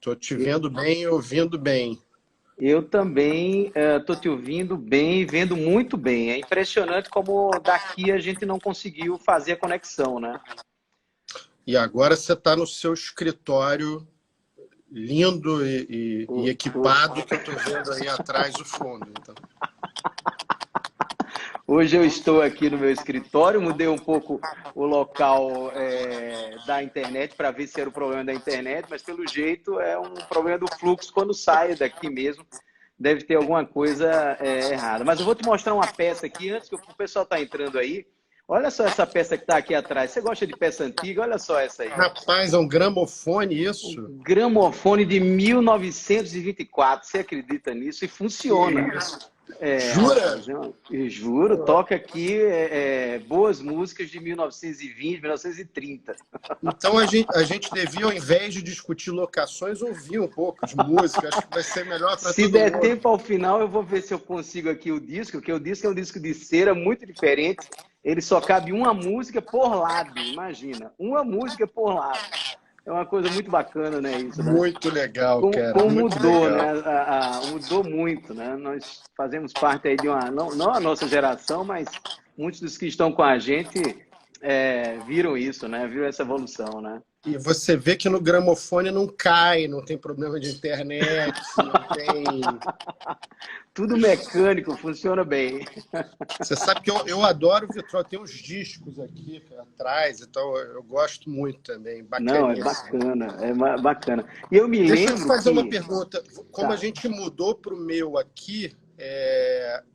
Tô te vendo bem e ouvindo bem. Eu também estou te ouvindo bem, vendo muito bem. É impressionante como daqui a gente não conseguiu fazer a conexão, né? E agora você está no seu escritório lindo e O- o- equipado, que eu estou vendo aí atrás do fundo. Então. Hoje eu estou aqui no meu escritório, mudei um pouco o local da internet para ver se era o problema da internet, mas pelo jeito é um problema do fluxo quando sai daqui mesmo. Deve ter alguma coisa errada. Mas eu vou te mostrar uma peça aqui, antes que o pessoal está entrando aí. Olha só essa peça que está aqui atrás. Você gosta de peça antiga? Olha só essa aí. Rapaz, é um gramofone Um isso? gramofone de 1924. Você acredita nisso? E funciona. Que isso? É, Jura? rapaz, eu juro, toca aqui boas músicas de 1920, 1930. Então a gente devia, ao invés de discutir locações, ouvir um pouco de música. Acho que vai ser melhor para Se todo der mundo. tempo ao final, eu vou ver se eu consigo aqui o disco, porque o disco é um disco de cera muito diferente. Ele só cabe uma música por lado, imagina. Uma música por lado. É uma coisa muito bacana, né, isso, né? Muito legal, cara. Como Muito mudou, legal. né? Mudou muito, né? Nós fazemos parte aí de uma, não a nossa geração, mas muitos dos que estão com a gente viram isso, né? Viram essa evolução, né? E você vê que no gramofone não cai, não tem problema de internet, não tem. Tudo mecânico, funciona bem. Você sabe que eu adoro o vitrô, tem uns discos aqui atrás, então eu gosto muito também, Não, é bacaníssimo. bacana, bacana. E eu me Deixa eu te lembro fazer uma que... pergunta. Como a Tá. gente mudou para o meu aqui,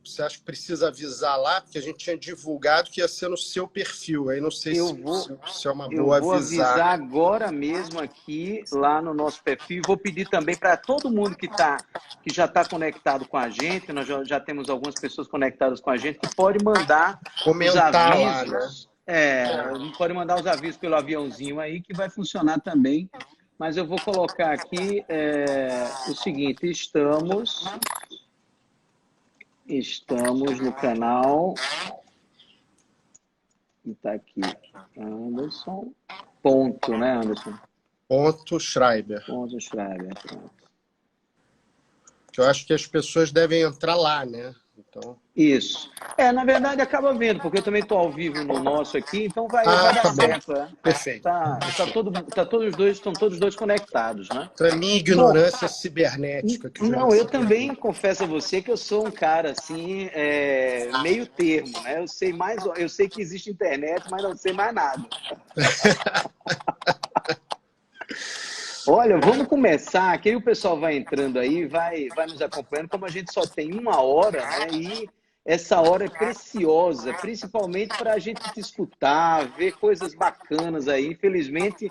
você acha que precisa avisar lá? Porque a gente tinha divulgado que ia ser no seu perfil. Aí não sei Eu se, vou, se é uma eu boa vou avisar avisar. agora mesmo aqui lá no nosso perfil. Vou pedir também para todo mundo que já está conectado com a gente. Nós já temos algumas pessoas conectadas com a gente que pode mandar os Comentar lá, né? avisos. Pode mandar os avisos pelo aviãozinho aí que vai funcionar também. Mas eu vou colocar aqui o seguinte: estamos no canal. E tá aqui, Anderson. Ponto, né, Anderson? Ponto Schreiber. Ponto Schreiber. Pronto. Que eu acho que as pessoas devem entrar lá, né? Então. Isso. Na verdade, acaba vendo, porque eu também estou ao vivo no nosso aqui, então vai dar Tá bom. certo. Perfeito. Estão todos os dois conectados, né? Então, é minha Bom, ignorância cibernética que já não, eu se também pergunta. confesso a você que eu sou um cara assim, meio termo, né? Eu sei que existe internet, mas não sei mais nada. Olha, vamos começar, que aí o pessoal vai entrando aí, vai nos acompanhando, como a gente só tem uma hora, né? E essa hora é preciosa, principalmente para a gente te escutar, ver coisas bacanas aí. Infelizmente,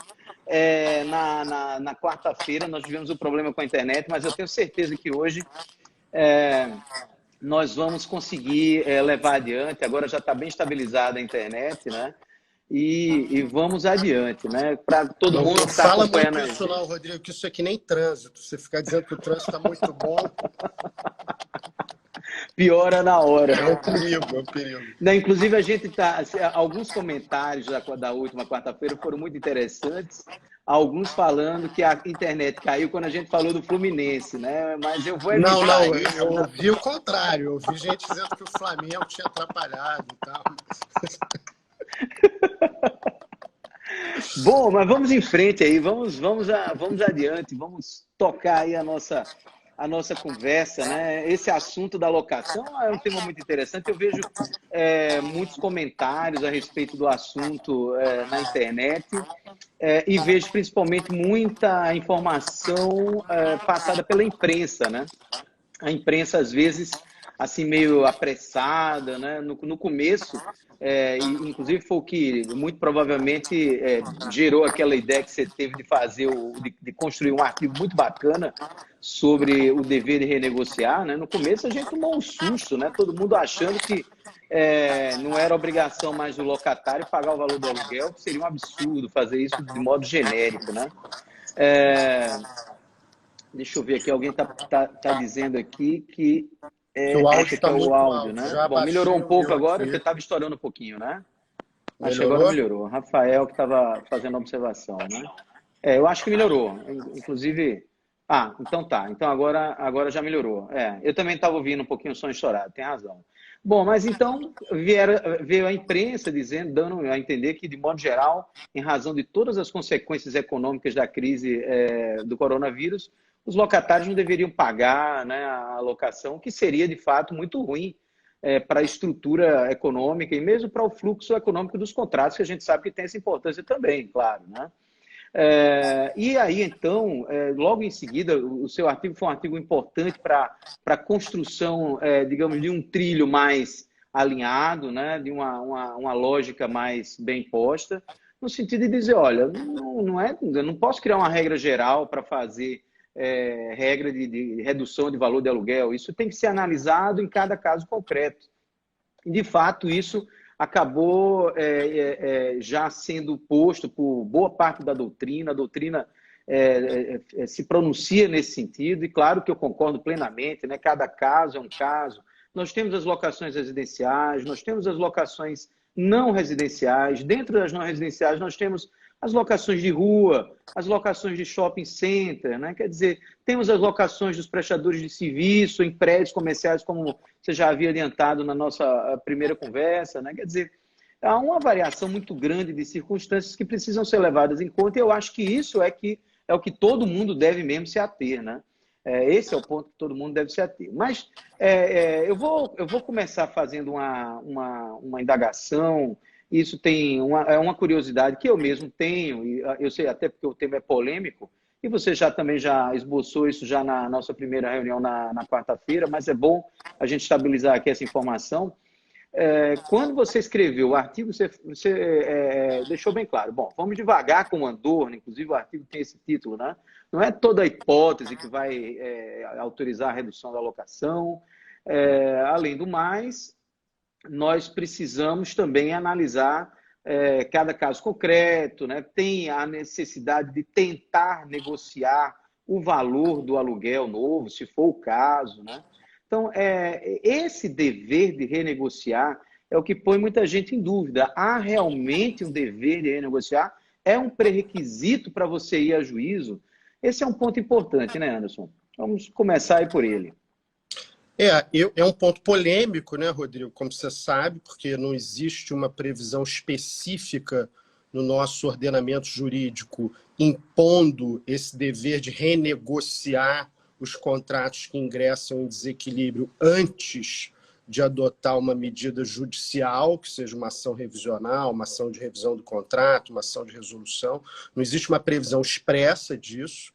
na quarta-feira nós tivemos um problema com a internet, mas eu tenho certeza que hoje nós vamos conseguir levar adiante. Agora já está bem estabilizada a internet, né? E vamos adiante, né? Para todo Não, mundo não que está fala acompanhando muito a isso não, gente. Rodrigo, que isso aqui nem trânsito. Você ficar dizendo que o trânsito está muito bom, Piora na hora. é um perigo, é um perigo. Não, inclusive, a gente tá. Alguns comentários da última quarta-feira foram muito interessantes. Alguns falando que a internet caiu quando a gente falou do Fluminense, né? Mas eu vou Não, evitar eu isso. ouvi o contrário. Eu ouvi gente dizendo que o Flamengo tinha atrapalhado e tal. Bom, mas vamos em frente aí, vamos adiante, vamos tocar aí a nossa conversa, né? Esse assunto da locação é um tema muito interessante. Eu vejo muitos comentários a respeito do assunto na internet e vejo principalmente muita informação passada pela imprensa, né? A imprensa, às vezes, assim, meio apressada, né? No começo, inclusive foi o que muito provavelmente gerou aquela ideia que você teve de fazer, de construir um artigo muito bacana sobre o dever de renegociar, né? No começo a gente tomou um susto, né? Todo mundo achando que não era obrigação mais do locatário pagar o valor do aluguel, que seria um absurdo fazer isso de modo genérico, né? Deixa eu ver aqui, alguém tá dizendo aqui que Que o áudio esse aqui está é o muito áudio, alto. né? Já Bom, melhorou baixei um o pouco meu agora, porque aqui. estava estourando um pouquinho, né? Acho que agora Melhorou? melhorou. Rafael que estava fazendo a observação, né? Eu acho que melhorou. Inclusive, Ah, então tá. Então agora já melhorou. Eu também estava ouvindo um pouquinho o som estourado, tem razão. Bom, mas então veio a imprensa dizendo, dando a entender que, de modo geral, em razão de todas as consequências econômicas da crise do coronavírus, os locatários não deveriam pagar, né, a locação, o que seria, de fato, muito ruim para a estrutura econômica e mesmo para o fluxo econômico dos contratos, que a gente sabe que tem essa importância também, claro, né? E aí, então, logo em seguida, o seu artigo foi um artigo importante para a construção, digamos, de um trilho mais alinhado, né, de uma lógica mais bem posta, no sentido de dizer, olha, eu não posso criar uma regra geral para fazer regra de redução de valor de aluguel. Isso tem que ser analisado em cada caso concreto. E, de fato, isso acabou já sendo posto por boa parte da doutrina. A doutrina se pronuncia nesse sentido, e claro que eu concordo plenamente, né? Cada caso é um caso. Nós temos as locações residenciais, nós temos as locações não residenciais. Dentro das não residenciais, nós temos as locações de rua, as locações de shopping center, né? Quer dizer, temos as locações dos prestadores de serviço em prédios comerciais, como você já havia adiantado na nossa primeira conversa, né? Quer dizer, há uma variação muito grande de circunstâncias que precisam ser levadas em conta, e eu acho que isso é o que todo mundo deve mesmo se ater, né? Esse é o ponto que todo mundo deve se ater. Mas eu vou começar fazendo uma indagação. Isso tem uma curiosidade que eu mesmo tenho, e eu sei até porque o tema é polêmico, e você também já esboçou isso já na nossa primeira reunião na quarta-feira, mas é bom a gente estabilizar aqui essa informação. Quando você escreveu o artigo, você deixou bem claro. Bom, vamos devagar com o Andorra, inclusive o artigo tem esse título, né? Não é toda a hipótese que vai autorizar a redução da alocação. Além do mais, nós precisamos também analisar cada caso concreto, né? Tem a necessidade de tentar negociar o valor do aluguel novo, se for o caso, né? Então, esse dever de renegociar é o que põe muita gente em dúvida. Há realmente um dever de renegociar? É um pré-requisito para você ir a juízo? Esse é um ponto importante, né, Anderson? Vamos começar aí por ele. É um ponto polêmico, né, Rodrigo? Como você sabe, porque não existe uma previsão específica no nosso ordenamento jurídico impondo esse dever de renegociar os contratos que ingressam em desequilíbrio antes de adotar uma medida judicial, que seja uma ação revisional, uma ação de revisão do contrato, uma ação de resolução. Não existe uma previsão expressa disso,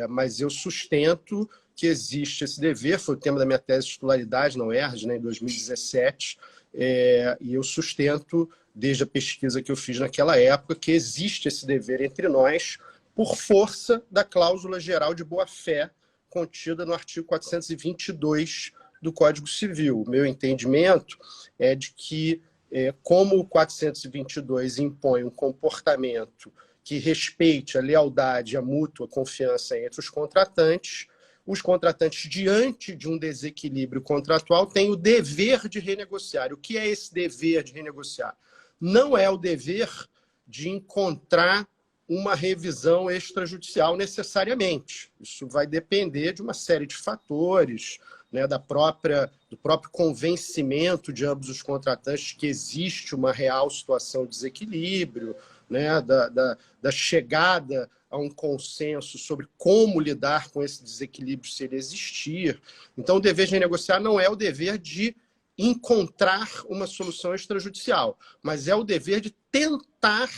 mas eu sustento que existe esse dever, foi o tema da minha tese de titularidade na UERJ, né, em 2017, e eu sustento, desde a pesquisa que eu fiz naquela época, que existe esse dever entre nós por força da cláusula geral de boa-fé contida no artigo 422 do Código Civil. O meu entendimento é de que, como o 422 impõe um comportamento que respeite a lealdade e a mútua confiança entre os contratantes, diante de um desequilíbrio contratual, têm o dever de renegociar. O que é esse dever de renegociar? Não é o dever de encontrar uma revisão extrajudicial necessariamente. Isso vai depender de uma série de fatores, né, do próprio convencimento de ambos os contratantes que existe uma real situação de desequilíbrio, né, da chegada a um consenso sobre como lidar com esse desequilíbrio se ele existir. Então, o dever de renegociar não é o dever de encontrar uma solução extrajudicial, mas é o dever de tentar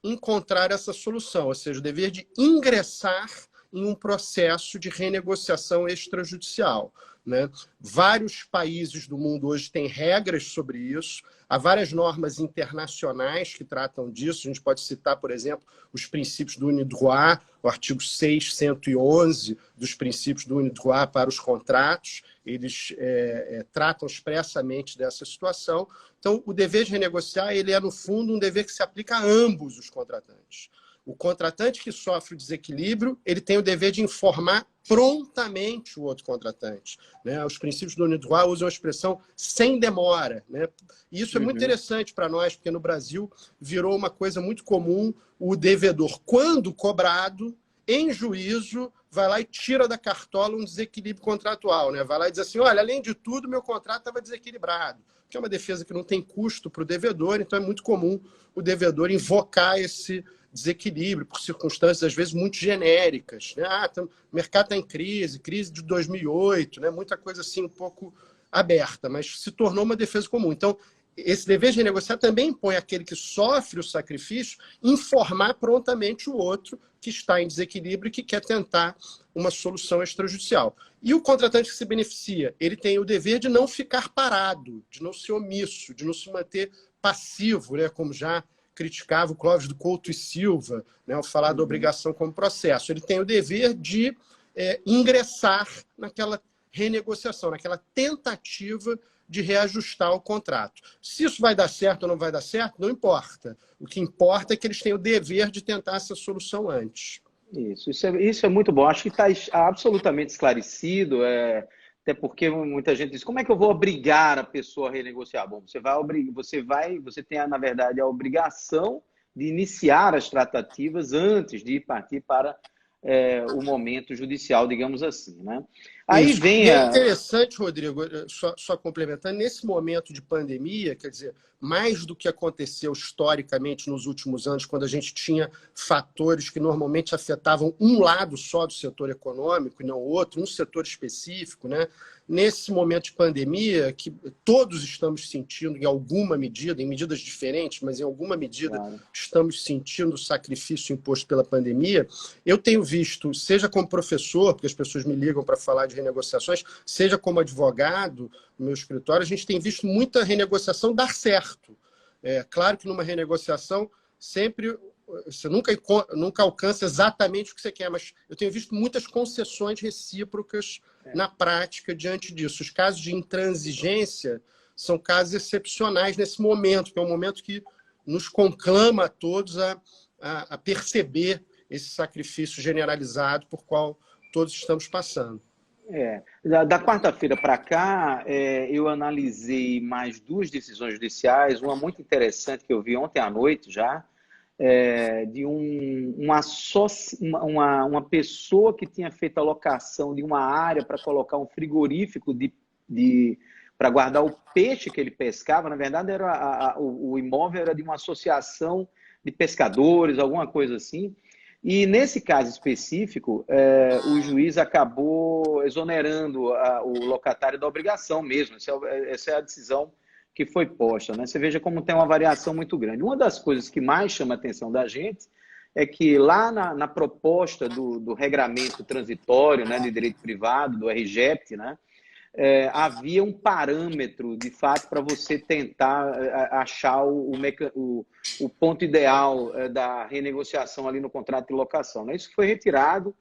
encontrar essa solução, ou seja, o dever de ingressar em um processo de renegociação extrajudicial, né? Vários países do mundo hoje têm regras sobre isso, há várias normas internacionais que tratam disso. A gente pode citar, por exemplo, os princípios do UNIDROIT, o artigo 611 dos princípios do UNIDROIT para os contratos, eles tratam expressamente dessa situação. Então, o dever de renegociar, ele é, no fundo, um dever que se aplica a ambos os contratantes. O contratante que sofre o desequilíbrio, ele tem o dever de informar prontamente o outro contratante, né? Os princípios do UNIDROIT usam a expressão sem demora, né? E isso é muito interessante para nós, porque no Brasil virou uma coisa muito comum o devedor, quando cobrado, em juízo, vai lá e tira da cartola um desequilíbrio contratual, né? Vai lá e diz assim, olha, além de tudo, meu contrato estava desequilibrado, que é uma defesa que não tem custo para o devedor, então é muito comum o devedor invocar esse desequilíbrio por circunstâncias, às vezes, muito genéricas, né? O mercado está em crise, crise de 2008, né? Muita coisa assim um pouco aberta, mas se tornou uma defesa comum. Então, esse dever de renegociar também impõe aquele que sofre o sacrifício informar prontamente o outro que está em desequilíbrio e que quer tentar uma solução extrajudicial. E o contratante que se beneficia, ele tem o dever de não ficar parado, de não ser omisso, de não se manter passivo, né, como já criticava o Clóvis do Couto e Silva, né, ao falar da obrigação como processo. Ele tem o dever de ingressar naquela renegociação, naquela tentativa de reajustar o contrato. Se isso vai dar certo ou não vai dar certo, não importa. O que importa é que eles têm o dever de tentar essa solução antes. Isso é muito bom. Acho que está absolutamente esclarecido, até porque muita gente diz, como é que eu vou obrigar a pessoa a renegociar? Bom, você tem, na verdade, a obrigação de iniciar as tratativas antes de partir para o momento judicial, digamos assim, né? Aí isso. vem E é interessante, Rodrigo, só complementando, nesse momento de pandemia, quer dizer, mais do que aconteceu historicamente nos últimos anos, quando a gente tinha fatores que normalmente afetavam um lado só do setor econômico e não outro, um setor específico, né? Nesse momento de pandemia, que todos estamos sentindo em alguma medida, em medidas diferentes, mas em alguma medida estamos sentindo o sacrifício imposto pela pandemia, eu tenho visto, seja como professor, porque as pessoas me ligam para falar de renegociações, seja como advogado no meu escritório, a gente tem visto muita renegociação dar certo. É claro que numa renegociação sempre você nunca alcança exatamente o que você quer, mas eu tenho visto muitas concessões recíprocas na prática diante disso. Os casos de intransigência são casos excepcionais nesse momento, que é um momento que nos conclama a todos a perceber esse sacrifício generalizado por qual todos estamos passando. Da quarta-feira para cá, eu analisei mais duas decisões judiciais, uma muito interessante que eu vi ontem à noite já, de uma pessoa que tinha feito a locação de uma área para colocar um frigorífico para guardar o peixe que ele pescava. Na verdade, o imóvel era de uma associação de pescadores, alguma coisa assim. E nesse caso específico, o juiz acabou exonerando o locatário da obrigação mesmo. Essa é a decisão que foi posta, né? Você veja como tem uma variação muito grande. Uma das coisas que mais chama a atenção da gente é que lá na proposta do regramento transitório, né, de direito privado, do RGEPT, né, havia um parâmetro, de fato, para você tentar achar o ponto ideal da renegociação ali no contrato de locação, né? Isso foi retirado,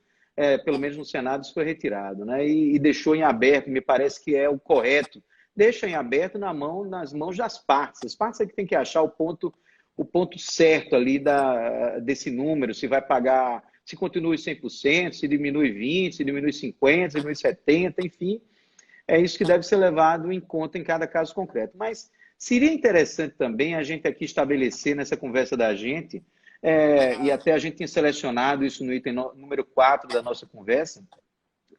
pelo menos no Senado isso foi retirado, né? E deixou em aberto, me parece que é o correto, deixa em aberto nas mãos das partes. As partes é que tem que achar o ponto certo ali desse número, se vai pagar, se continua 100%, se diminui 20%, se diminui 50%, se diminui 70%, enfim. É isso que deve ser levado em conta em cada caso concreto. Mas seria interessante também a gente aqui estabelecer nessa conversa da gente, e até a gente tinha selecionado isso no item número 4 da nossa conversa,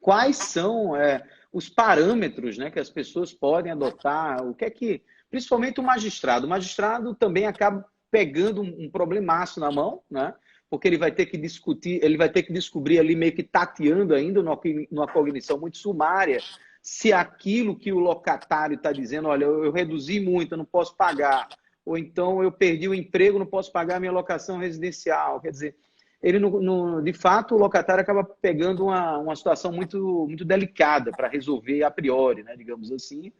quais são os parâmetros, né, que as pessoas podem adotar, o que é que, principalmente o magistrado também acaba pegando um problemaço na mão, né, porque ele vai ter que discutir, ele vai ter que descobrir ali meio que tateando ainda numa cognição muito sumária, se aquilo que o locatário está dizendo, olha, eu reduzi muito, eu não posso pagar, ou então eu perdi o emprego, não posso pagar a minha locação residencial, quer dizer, ele de fato, o locatário acaba pegando uma situação muito, muito delicada para resolver a priori, né, digamos assim.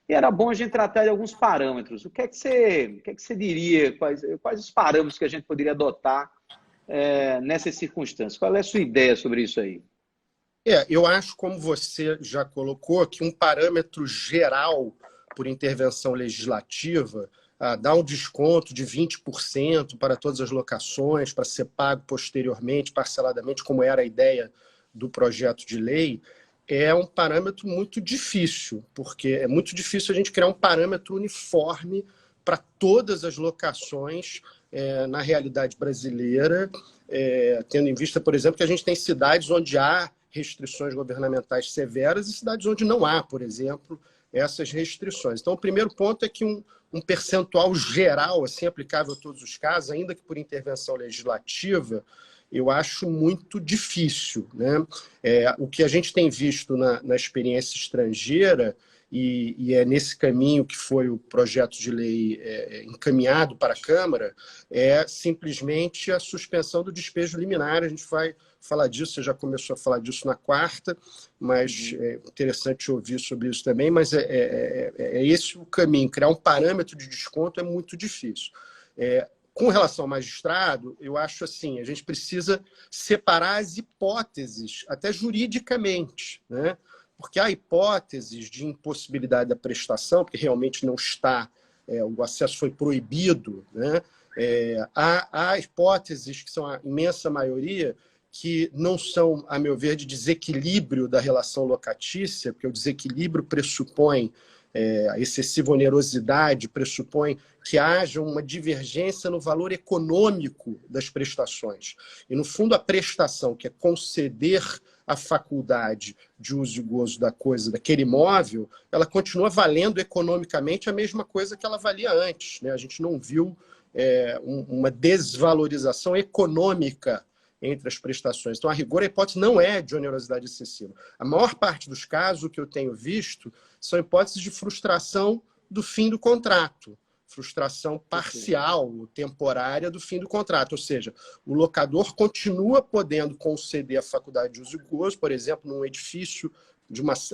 E era bom a gente tratar de alguns parâmetros. O que é que você diria? Quais os parâmetros que a gente poderia adotar nessas circunstâncias? Qual é a sua ideia sobre isso aí? Eu acho, como você já colocou, que um parâmetro geral por intervenção legislativa dar um desconto de 20% para todas as locações, para ser pago posteriormente, parceladamente, como era a ideia do projeto de lei, é um parâmetro muito difícil, porque é muito difícil a gente criar um parâmetro uniforme para todas as locações na realidade brasileira, tendo em vista, por exemplo, que a gente tem cidades onde há restrições governamentais severas e cidades onde não há, por exemplo, essas restrições. Então, o primeiro ponto é que um percentual geral, assim, aplicável a todos os casos, ainda que por intervenção legislativa, eu acho muito difícil, né? O que a gente tem visto na experiência estrangeira, e é nesse caminho que foi o projeto de lei encaminhado para a Câmara, é simplesmente a suspensão do despejo liminar. A gente vai falar disso, você já começou a falar disso na quarta, mas é interessante ouvir sobre isso também, mas é esse o caminho. Criar um parâmetro de desconto é muito difícil. Com relação ao magistrado, eu acho assim, a gente precisa separar as hipóteses, até juridicamente, né? Porque há hipóteses de impossibilidade da prestação, porque realmente não está, o acesso foi proibido, né? Há hipóteses que são a imensa maioria, que não são, a meu ver, de desequilíbrio da relação locatícia, porque o desequilíbrio pressupõe a excessiva onerosidade, pressupõe que haja uma divergência no valor econômico das prestações. E, no fundo, a prestação, que é conceder a faculdade de uso e gozo da coisa, daquele imóvel, ela continua valendo economicamente a mesma coisa que ela valia antes, né? A gente não viu uma desvalorização econômica entre as prestações. Então, a rigor, a hipótese não é de onerosidade excessiva. A maior parte dos casos que eu tenho visto são hipóteses de frustração do fim do contrato, frustração parcial, temporária do fim do contrato. Ou seja, o locador continua podendo conceder a faculdade de uso e gozo, por exemplo, num edifício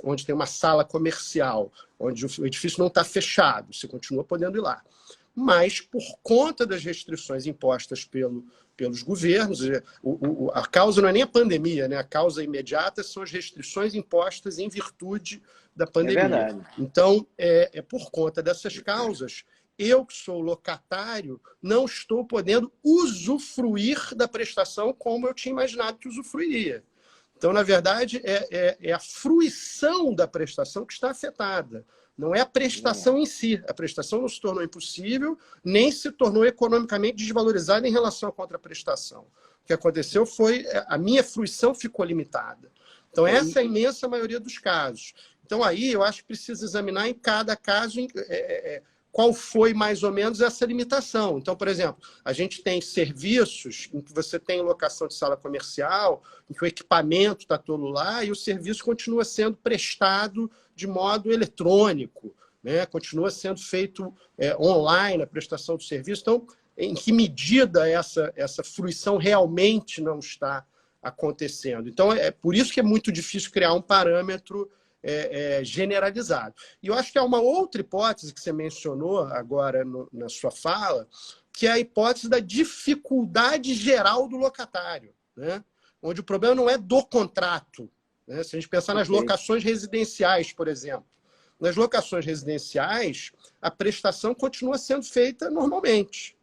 onde tem uma sala comercial, onde o edifício não está fechado, você continua podendo ir lá. Mas, por conta das restrições impostas pelos governos, a causa não é nem a pandemia, né? A causa imediata são as restrições impostas em virtude da pandemia. É verdade. Então, por conta dessas causas, eu que sou locatário não estou podendo usufruir da prestação como eu tinha imaginado que usufruiria. Então, na verdade, é a fruição da prestação que está afetada. Não é a prestação em si. A prestação não se tornou impossível, nem se tornou economicamente desvalorizada em relação à contraprestação. O que aconteceu foi a minha fruição ficou limitada. Então, essa é a imensa maioria dos casos. Então, aí eu acho que precisa examinar em cada caso qual foi mais ou menos essa limitação. Então, por exemplo, a gente tem serviços em que você tem locação de sala comercial, em que o equipamento está todo lá e o serviço continua sendo prestado de modo eletrônico, né? Continua sendo feito online a prestação do serviço. Então, em que medida essa fruição realmente não está acontecendo? Então, é por isso que é muito difícil criar um parâmetro generalizado. E eu acho que há uma outra hipótese que você mencionou agora na sua fala, que é a hipótese da dificuldade geral do locatário, né? Onde o problema não é do contrato, né? Se a gente pensar nas locações residenciais, por exemplo. Nas locações residenciais, a prestação continua sendo feita normalmente.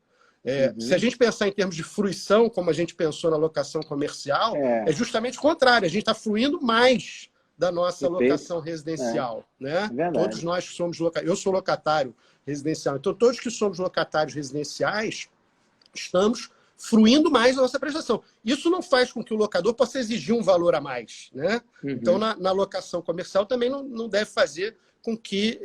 Se a gente pensar em termos de fruição, como a gente pensou na locação comercial, é justamente o contrário. A gente está fruindo mais da nossa locação residencial, né? Todos nós que somos locatários, eu sou locatário residencial, então todos que somos locatários residenciais estamos fruindo mais da nossa prestação. Isso não faz com que o locador possa exigir um valor a mais, né? Então, na locação comercial também não deve fazer com que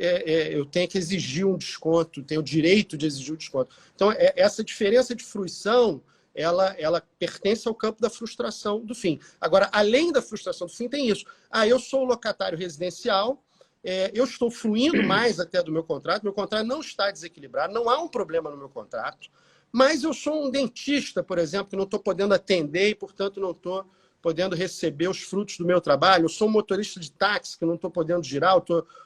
eu tenha que exigir um desconto, tenha o direito de exigir um desconto. Então, essa diferença de fruição, ela pertence ao campo da frustração do fim. Agora, além da frustração do fim, tem isso. Eu sou locatário residencial, eu estou fruindo mais até do meu contrato não está desequilibrado, não há um problema no meu contrato, mas eu sou um dentista, por exemplo, que não estou podendo atender e, portanto, não estou podendo receber os frutos do meu trabalho. Eu sou um motorista de táxi que não estou podendo girar,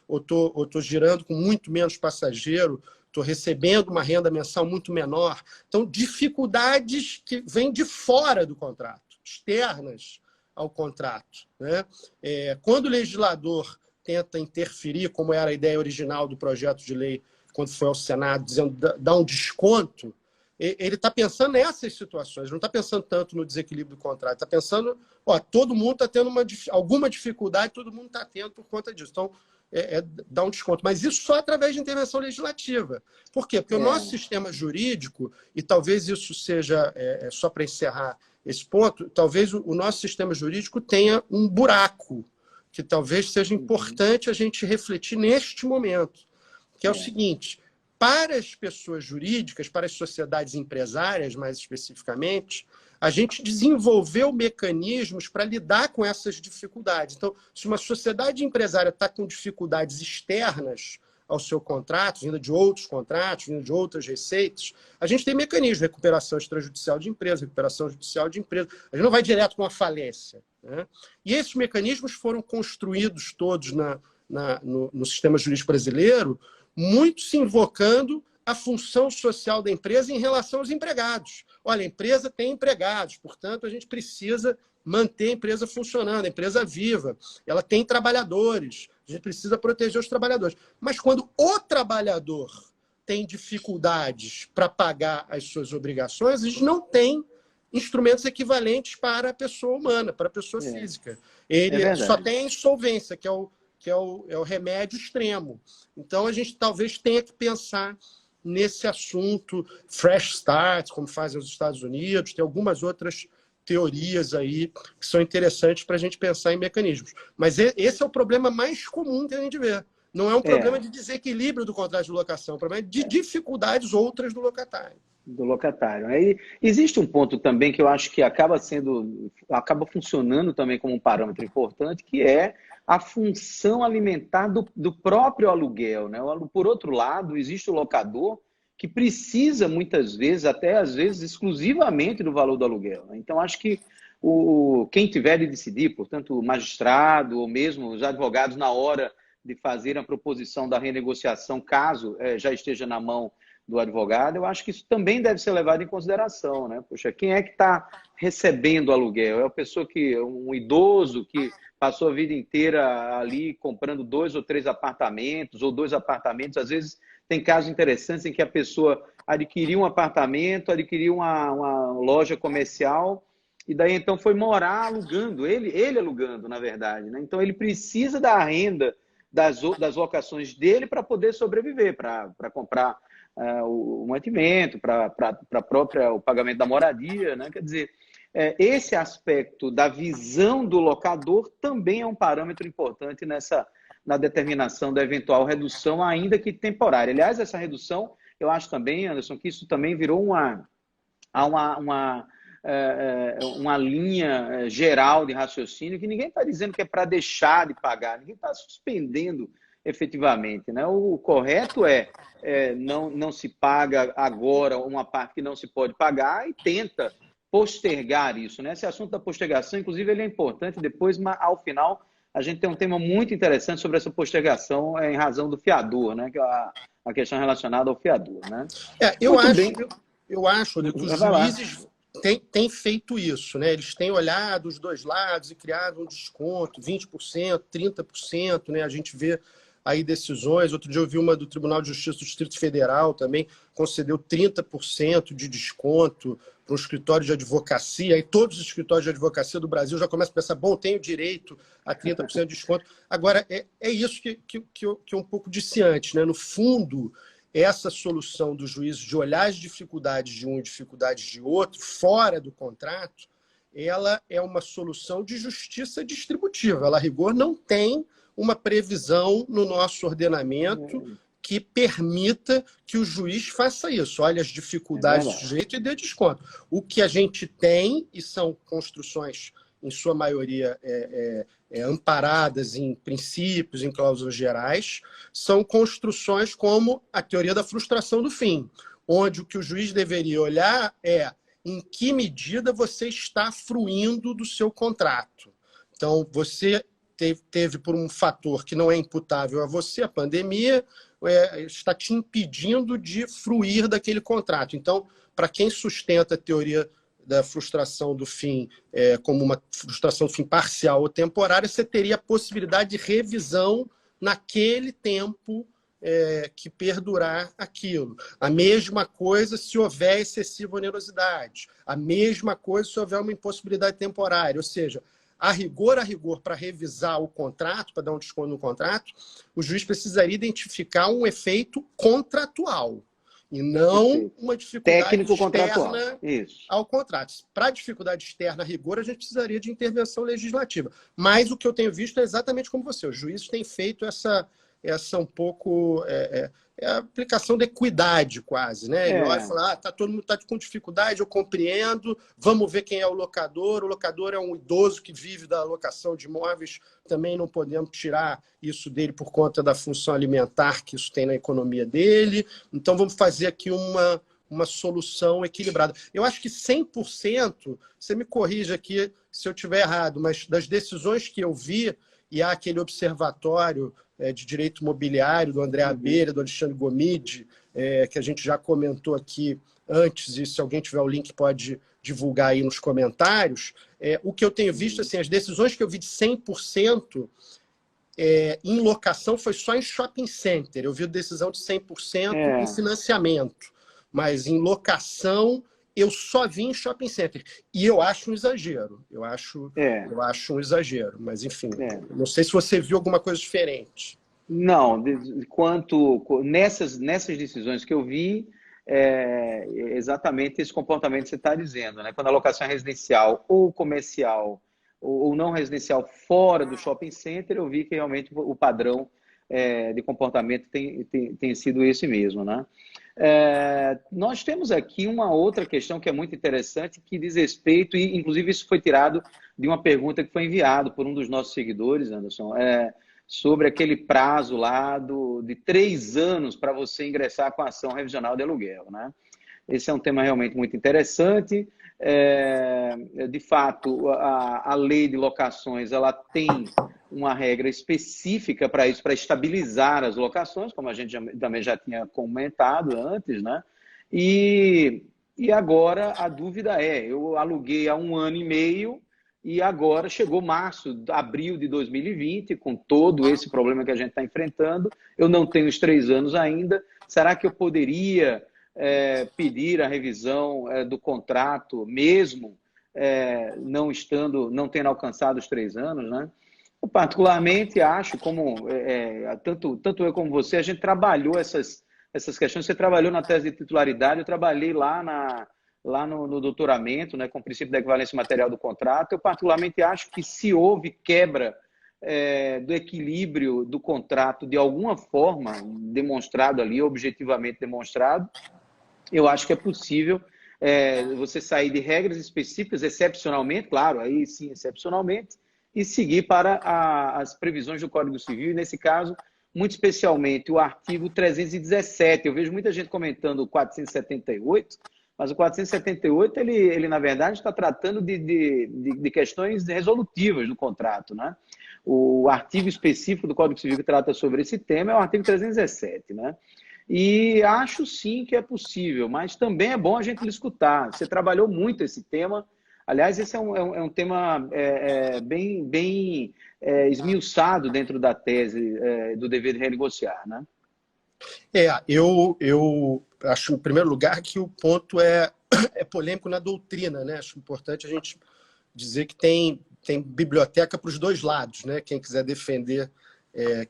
ou estou girando com muito menos passageiro, estou recebendo uma renda mensal muito menor. Então, dificuldades que vêm de fora do contrato, externas ao contrato, né? Quando o legislador tenta interferir, como era a ideia original do projeto de lei, quando foi ao Senado, dizendo dar um desconto, ele está pensando nessas situações, não está pensando tanto no desequilíbrio do contrato, está pensando, todo mundo está tendo alguma dificuldade, todo mundo está tendo por conta disso. Então, dar um desconto. Mas isso só através de intervenção legislativa. Por quê? Porque o nosso sistema jurídico, e talvez isso seja, só para encerrar esse ponto, talvez o nosso sistema jurídico tenha um buraco, que talvez seja importante a gente refletir neste momento, que é o seguinte: para as pessoas jurídicas, para as sociedades empresárias, mais especificamente, a gente desenvolveu mecanismos para lidar com essas dificuldades. Então, se uma sociedade empresária está com dificuldades externas ao seu contrato, vinda de outros contratos, vinda de outras receitas, a gente tem mecanismos de recuperação extrajudicial de empresa, recuperação judicial de empresa. A gente não vai direto com a falência, né? E esses mecanismos foram construídos todos no sistema jurídico brasileiro, muito se invocando a função social da empresa em relação aos empregados. Olha, a empresa tem empregados, portanto, a gente precisa manter a empresa funcionando, a empresa viva. Ela tem trabalhadores, a gente precisa proteger os trabalhadores. Mas quando o trabalhador tem dificuldades para pagar as suas obrigações, a gente não tem instrumentos equivalentes para a pessoa humana, para a pessoa física. Ele só tem a insolvência, que é o remédio extremo. Então, a gente talvez tenha que pensar nesse assunto, fresh start, como fazem os Estados Unidos, tem algumas outras teorias aí que são interessantes para a gente pensar em mecanismos. Mas esse é o problema mais comum que a gente vê. Não é um problema de desequilíbrio do contrato de locação, é um problema de dificuldades outras do locatário. Do locatário. Aí, existe um ponto também que eu acho que acaba funcionando também como um parâmetro importante, que é a função alimentar do próprio aluguel, né? Por outro lado, existe o locador que precisa muitas vezes, até às vezes exclusivamente do valor do aluguel, né? Então, acho que quem tiver de decidir, portanto, o magistrado ou mesmo os advogados, na hora de fazer a proposição da renegociação, caso já esteja na mão do advogado, eu acho que isso também deve ser levado em consideração, né? Poxa, quem é que está recebendo aluguel? É uma pessoa um idoso que passou a vida inteira ali comprando 2 ou 3 apartamentos, ou 2 apartamentos. Às vezes tem casos interessantes em que a pessoa adquiriu um apartamento, adquiriu uma loja comercial, e daí então foi morar alugando, ele alugando, na verdade, né? Então ele precisa da renda das locações dele para poder sobreviver, para comprar o mantimento, para o pagamento da moradia, né? Quer dizer, esse aspecto da visão do locador também é um parâmetro importante na determinação da eventual redução, ainda que temporária. Aliás, essa redução, eu acho também, Anderson, que isso também virou uma linha geral de raciocínio, que ninguém está dizendo que é para deixar de pagar, ninguém está suspendendo efetivamente, né? O correto não se paga agora uma parte que não se pode pagar e tenta postergar isso, né? Esse assunto da postergação, inclusive, ele é importante depois, mas ao final a gente tem um tema muito interessante sobre essa postergação em razão do fiador, né? Que é a questão relacionada ao fiador, né? Eu acho que os juízes têm feito isso, né? Eles têm olhado os dois lados e criado um desconto, 20%, 30%, né? A gente vê aí decisões. Outro dia eu vi uma do Tribunal de Justiça do Distrito Federal também, concedeu 30% de desconto para um escritório de advocacia, aí todos os escritórios de advocacia do Brasil já começam a pensar, bom, tenho direito a 30% de desconto. Agora, é isso que eu um pouco disse antes, né? No fundo, essa solução do juízo de olhar as dificuldades de um e dificuldades de outro, fora do contrato, ela é uma solução de justiça distributiva. Ela, a rigor, não tem uma previsão no nosso ordenamento que permita que o juiz faça isso. Olha as dificuldades do sujeito e dê desconto. O que a gente tem, e são construções, em sua maioria, amparadas em princípios, em cláusulas gerais, são construções como a teoria da frustração do fim, onde o que o juiz deveria olhar é em que medida você está fruindo do seu contrato. Então, você teve por um fator que não é imputável a você, a pandemia, está te impedindo de fruir daquele contrato. Então, para quem sustenta a teoria da frustração do fim como uma frustração do fim parcial ou temporária, você teria a possibilidade de revisão naquele tempo que perdurar aquilo. A mesma coisa se houver excessiva onerosidade. A mesma coisa se houver uma impossibilidade temporária. Ou seja, a rigor, para revisar o contrato, para dar um desconto no contrato, o juiz precisaria identificar um efeito contratual e não uma dificuldade técnico contratual. externa Isso. ao contrato. Para dificuldade externa a rigor, a gente precisaria de intervenção legislativa. Mas o que eu tenho visto é exatamente como você. Os juízes têm feito essa um pouco... a aplicação da equidade, quase, né? Ele olha e fala, todo mundo está com dificuldade, eu compreendo, vamos ver quem é o locador é um idoso que vive da locação de imóveis, também não podemos tirar isso dele por conta da função alimentar que isso tem na economia dele, então vamos fazer aqui uma solução equilibrada. Eu acho que 100%, você me corrija aqui se eu estiver errado, mas das decisões que eu vi, e há aquele observatório de direito imobiliário do André Abelha, do Alexandre Gomide, que a gente já comentou aqui antes, e se alguém tiver o link pode divulgar aí nos comentários. O que eu tenho visto, assim, as decisões que eu vi de 100% em locação foi só em shopping center. Eu vi decisão de 100% em financiamento, mas em locação eu só vi em shopping center. E eu acho um exagero. Eu acho um exagero. Mas, enfim, não sei se você viu alguma coisa diferente. Não, nessas decisões que eu vi, exatamente esse comportamento que você está dizendo, né? Quando a locação é residencial ou comercial ou não residencial fora do shopping center, eu vi que realmente o padrão de comportamento tem sido esse mesmo, né? Nós temos aqui uma outra questão que é muito interessante, que diz respeito, e inclusive isso foi tirado de uma pergunta que foi enviada por um dos nossos seguidores, Anderson, sobre aquele prazo lá de 3 anos para você ingressar com a ação revisional de aluguel, né? Esse é um tema realmente muito interessante. De fato, a lei de locações ela tem uma regra específica para isso, para estabilizar as locações, como a gente também já tinha comentado antes, né? E agora a dúvida eu aluguei há 1 ano e meio e agora chegou abril de 2020, com todo esse problema que a gente está enfrentando, eu não tenho os 3 anos ainda, será que eu poderia pedir a revisão do contrato mesmo não tendo alcançado os 3 anos, né? Eu particularmente acho, tanto eu como você, a gente trabalhou essas questões. Você trabalhou na tese de titularidade, eu trabalhei lá no doutoramento, né, com o princípio da equivalência material do contrato. Eu particularmente acho que se houve quebra do equilíbrio do contrato de alguma forma, demonstrado ali, objetivamente demonstrado, eu acho que é possível você sair de regras específicas, excepcionalmente, claro, aí sim, excepcionalmente, e seguir para as previsões do Código Civil, e nesse caso, muito especialmente, o artigo 317. Eu vejo muita gente comentando o 478, mas o 478, ele na verdade, está tratando de questões resolutivas do contrato, né? O artigo específico do Código Civil que trata sobre esse tema é o artigo 317, né? E acho sim que é possível, mas também é bom a gente escutar. Você trabalhou muito esse tema. Aliás, esse é um tema bem esmiuçado dentro da tese do dever de renegociar, né? Eu acho, em primeiro lugar, que o ponto é polêmico na doutrina, né? Acho importante a gente dizer que tem biblioteca para os dois lados, né? Quem quiser defender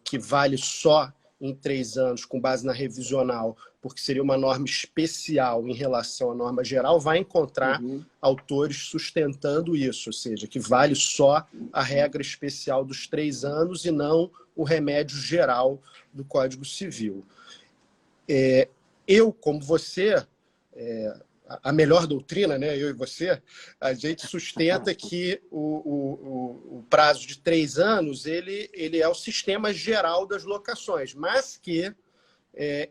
que vale só em 3 anos, com base na revisional, porque seria uma norma especial em relação à norma geral, vai encontrar autores sustentando isso, ou seja, que vale só a regra especial dos 3 anos e não o remédio geral do Código Civil. Eu, como você, a melhor doutrina, né, eu e você, a gente sustenta que o prazo de 3 anos ele é o sistema geral das locações, mas que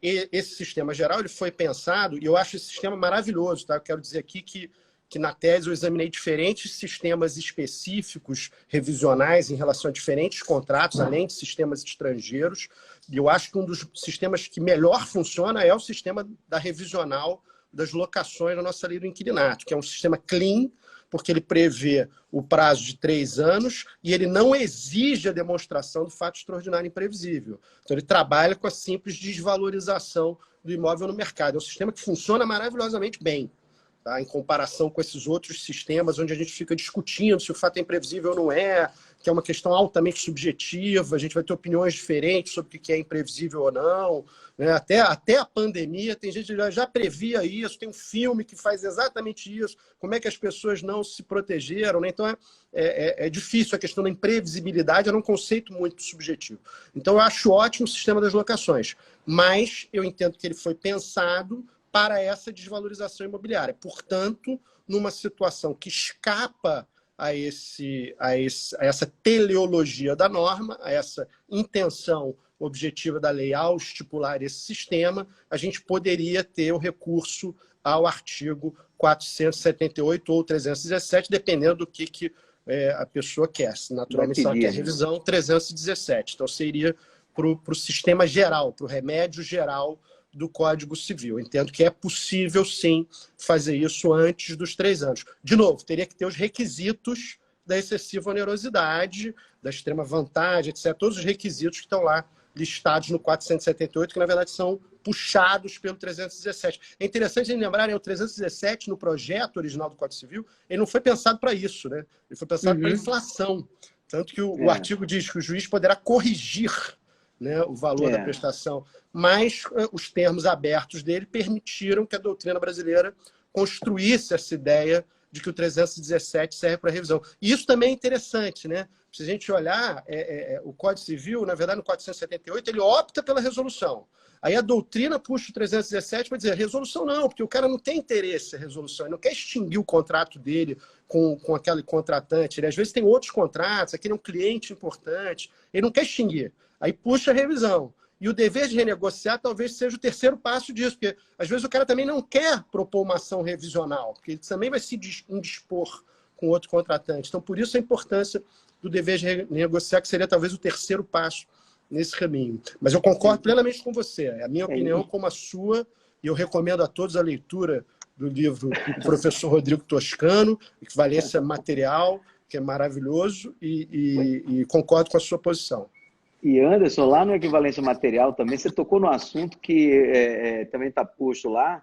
esse sistema geral ele foi pensado, e eu acho esse sistema maravilhoso. Tá? Eu quero dizer aqui que na tese eu examinei diferentes sistemas específicos revisionais em relação a diferentes contratos, além de sistemas estrangeiros, e eu acho que um dos sistemas que melhor funciona é o sistema da revisional das locações na nossa lei do inquilinato, que é um sistema clean, porque ele prevê o prazo de 3 anos e ele não exige a demonstração do fato extraordinário imprevisível. Então, ele trabalha com a simples desvalorização do imóvel no mercado. É um sistema que funciona maravilhosamente bem. tá? Em comparação com esses outros sistemas onde a gente fica discutindo se o fato é imprevisível ou não é, que é uma questão altamente subjetiva, a gente vai ter opiniões diferentes sobre o que é imprevisível ou não. Né? Até a pandemia, tem gente que já previa isso, tem um filme que faz exatamente isso, como é que as pessoas não se protegeram. Né? Então é difícil, a questão da imprevisibilidade era um conceito muito subjetivo. Então eu acho ótimo o sistema das locações, mas eu entendo que ele foi pensado para essa desvalorização imobiliária. Portanto, numa situação que escapa a essa teleologia da norma, a essa intenção objetiva da lei ao estipular esse sistema, a gente poderia ter o recurso ao artigo 478 ou 317, dependendo do que a pessoa quer. Naturalmente, se ela quer revisão, 317. Então, seria para o sistema geral, para o remédio geral do Código Civil. Entendo que é possível, sim, fazer isso antes dos 3 anos. De novo, teria que ter os requisitos da excessiva onerosidade, da extrema vantagem, etc. Todos os requisitos que estão lá listados no 478, que, na verdade, são puxados pelo 317. É interessante lembrar, o 317, no projeto original do Código Civil, ele não foi pensado para isso, né? Ele foi pensado para inflação. Tanto que o artigo diz que o juiz poderá corrigir, né, o valor da prestação, mas os termos abertos dele permitiram que a doutrina brasileira construísse essa ideia de que o 317 serve para revisão. E isso também é interessante, né? Se a gente olhar, o Código Civil, na verdade, no 478, ele opta pela resolução. Aí a doutrina puxa o 317 para dizer, resolução não, porque o cara não tem interesse em resolução, ele não quer extinguir o contrato dele com aquele contratante. Ele, às vezes, tem outros contratos, aquele é um cliente importante, ele não quer extinguir. Aí puxa a revisão. E o dever de renegociar talvez seja o terceiro passo disso, porque às vezes o cara também não quer propor uma ação revisional, porque ele também vai se indispor com outro contratante. Então, por isso a importância do dever de renegociar, que seria talvez o terceiro passo nesse caminho. Mas eu concordo plenamente com você. É a minha opinião como a sua, e eu recomendo a todos a leitura do livro do professor Rodrigo Toscano, Equivalência Material, que é maravilhoso, e concordo com a sua posição. E Anderson, lá no Equivalência Material também, você tocou no assunto que também está posto lá,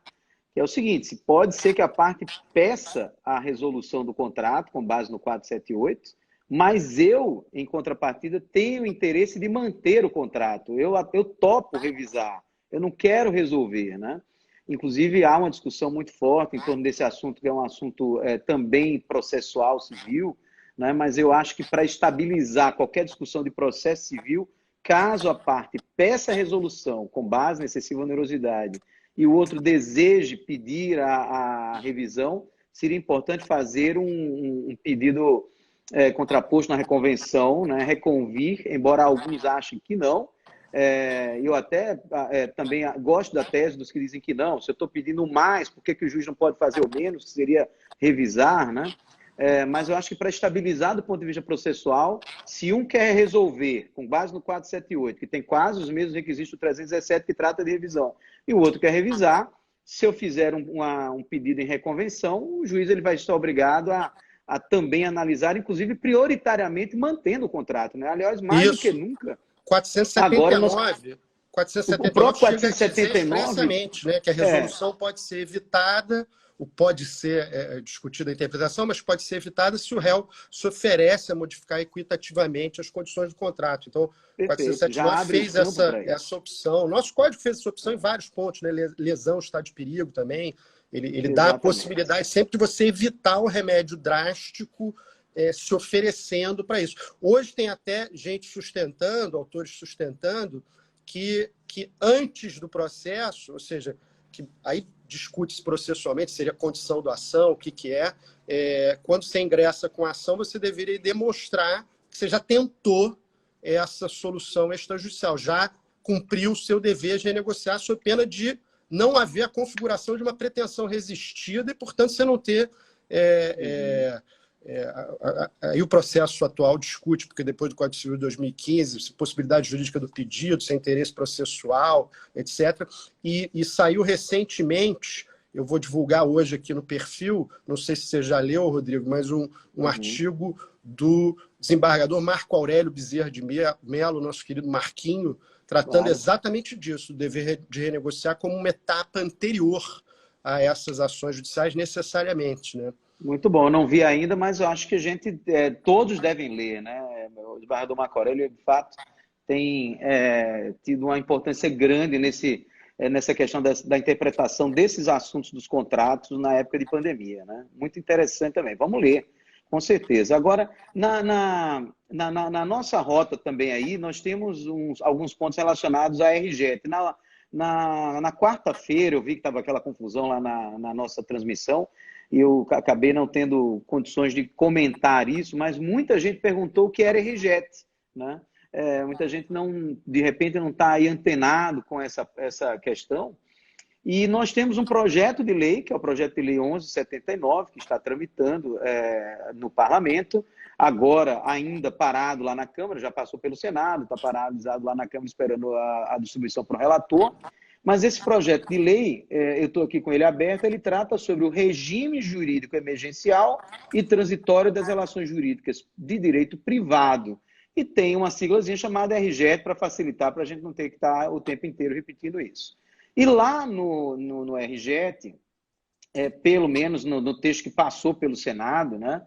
que é o seguinte, pode ser que a parte peça a resolução do contrato, com base no 478, mas eu, em contrapartida, tenho interesse de manter o contrato. Eu topo revisar, eu não quero resolver, né? Inclusive, há uma discussão muito forte em torno desse assunto, que é um assunto também processual civil, né? Mas eu acho que para estabilizar qualquer discussão de processo civil, caso a parte peça a resolução com base na excessiva onerosidade e o outro deseje pedir a revisão, seria importante fazer um pedido contraposto na reconvenção, né? Reconvir, embora alguns achem que não. Eu até também gosto da tese dos que dizem que não, se eu estou pedindo mais, por que o juiz não pode fazer o menos, que seria revisar, né? Mas eu acho que para estabilizar do ponto de vista processual, se um quer resolver com base no 478, que tem quase os mesmos requisitos do 317, que trata de revisão, e o outro quer revisar, se eu fizer um pedido em reconvenção, o juiz ele vai estar obrigado a também analisar, inclusive prioritariamente mantendo o contrato, né? Aliás, mais do que nunca. 479, agora nós... 479 o próprio 479, né, que a resolução pode ser evitada, pode ser discutida a interpretação, mas pode ser evitada se o réu se oferece a modificar equitativamente as condições do contrato. Então, o 479 fez essa opção. Nosso código fez essa opção em vários pontos, né? Lesão, estado de perigo também. Ele dá a possibilidade sempre de você evitar o remédio drástico se oferecendo para isso. Hoje tem até gente sustentando, autores sustentando, que antes do processo, ou seja, que aí discute-se processualmente, seria condição da ação, o que é. Quando você ingressa com a ação, você deveria demonstrar que você já tentou essa solução extrajudicial, já cumpriu o seu dever de renegociar, sob pena de não haver a configuração de uma pretensão resistida e, portanto, você não ter... Aí o processo atual discute, porque depois do Código Civil de 2015, possibilidade jurídica do pedido, sem interesse processual, etc. E saiu recentemente, eu vou divulgar hoje aqui no perfil, não sei se você já leu, Rodrigo, mas um artigo do desembargador Marco Aurélio Bezerra de Mello, nosso querido Marquinho, tratando exatamente disso, o dever de renegociar como uma etapa anterior a essas ações judiciais necessariamente, né? Muito bom, eu não vi ainda, mas eu acho que a gente, todos devem ler, né? O desembargador Marco Aurélio, de fato, tem tido uma importância grande nessa questão da interpretação desses assuntos dos contratos na época de pandemia, né? Muito interessante também. Vamos ler, com certeza. Agora, na nossa rota também aí, nós temos alguns pontos relacionados à RJET. Na quarta-feira, eu vi que estava aquela confusão lá na nossa transmissão, e eu acabei não tendo condições de comentar isso, mas muita gente perguntou o que era RJET, né? Muita gente, de repente, não está aí antenado com essa questão. E nós temos um projeto de lei, que é o projeto de lei 1179, que está tramitando no parlamento, agora ainda parado lá na Câmara, já passou pelo Senado, está paralisado lá na Câmara esperando a distribuição para o relator. Mas esse projeto de lei, eu estou aqui com ele aberto, ele trata sobre o regime jurídico emergencial e transitório das relações jurídicas de direito privado. E tem uma siglazinha chamada RJET para facilitar, para a gente não ter que estar o tempo inteiro repetindo isso. E lá no RJET, pelo menos no texto que passou pelo Senado, né,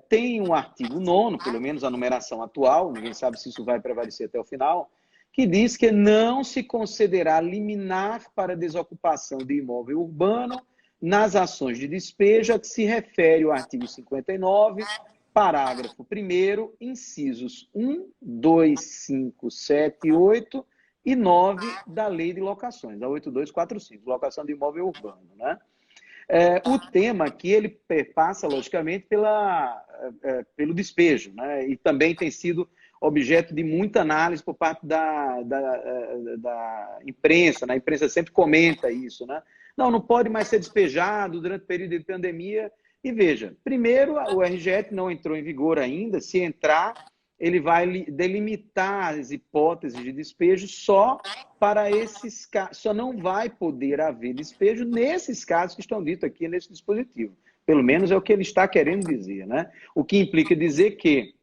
tem um artigo 9º, pelo menos a numeração atual, ninguém sabe se isso vai prevalecer até o final, que diz que não se concederá liminar para desocupação de imóvel urbano nas ações de despejo a que se refere o artigo 59, parágrafo 1º, incisos 1, 2, 5, 7, 8 e 9 da Lei de Locações, a 8245, locação de imóvel urbano, né? O tema aqui, ele passa, logicamente, pelo despejo, né? E também tem sido objeto de muita análise por parte da imprensa, né? A imprensa sempre comenta isso, né? Não pode mais ser despejado durante o período de pandemia. E veja, primeiro, o RJET não entrou em vigor ainda. Se entrar, ele vai delimitar as hipóteses de despejo só para esses casos. Só não vai poder haver despejo nesses casos que estão ditos aqui nesse dispositivo. Pelo menos é o que ele está querendo dizer, né? O que implica dizer que,